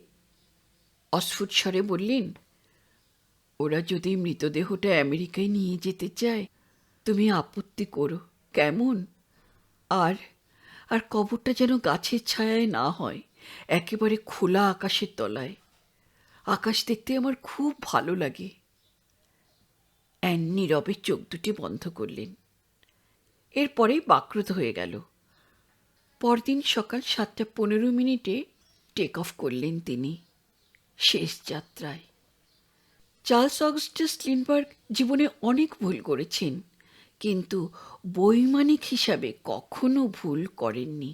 অস্ফুট স্বরে বললেন, ওরা যদি মৃতদেহটা আমেরিকায় নিয়ে যেতে চায়, তুমি আপত্তি করো, কেমন? আর আর কবরটা যেন গাছের ছায়ায় না হয়, একেবারে খোলা আকাশের তলায়। আকাশ দেখতে আমার খুব ভালো লাগে। অ্যান নীরবে চোখ দুটি বন্ধ করলেন। এরপরে বাকরুদ্ধ হয়ে গেল। পরদিন সকাল 7:15 টেক অফ করলেন তিনি শেষ যাত্রায়। চার্লস অগাস্টাস লিন্ডবার্গ জীবনে অনেক ভুল করেছেন, কিন্তু বৈমানিক হিসাবে কখনো ভুল করেননি।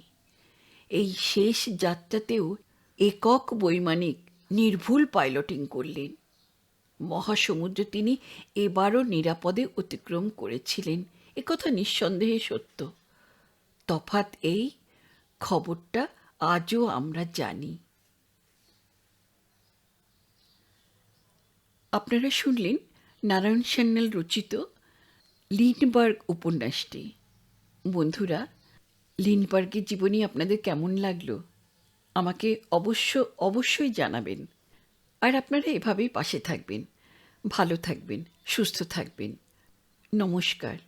এই শেষ যাত্রাতেও একক বৈমানিক নির্ভুল পাইলটিং করলেন। মহাসমুদ্র তিনি এবারও নিরাপদে অতিক্রম করেছিলেন, একথা নিঃসন্দেহে সত্য। তফাৎ এই, খবরটা আজও আমরা জানি। আপনারা শুনলেন নারায়ণ সান্যাল রচিত লিন্ডবার্গ উপন্যাসটি। বন্ধুরা, লিন্ডবার্গের জীবনী আপনাদের কেমন লাগলো আমাকে অবশ্যই জানাবেন। আর আপনারা এভাবেই পাশে থাকবেন, ভালো থাকবেন, সুস্থ থাকবেন। নমস্কার।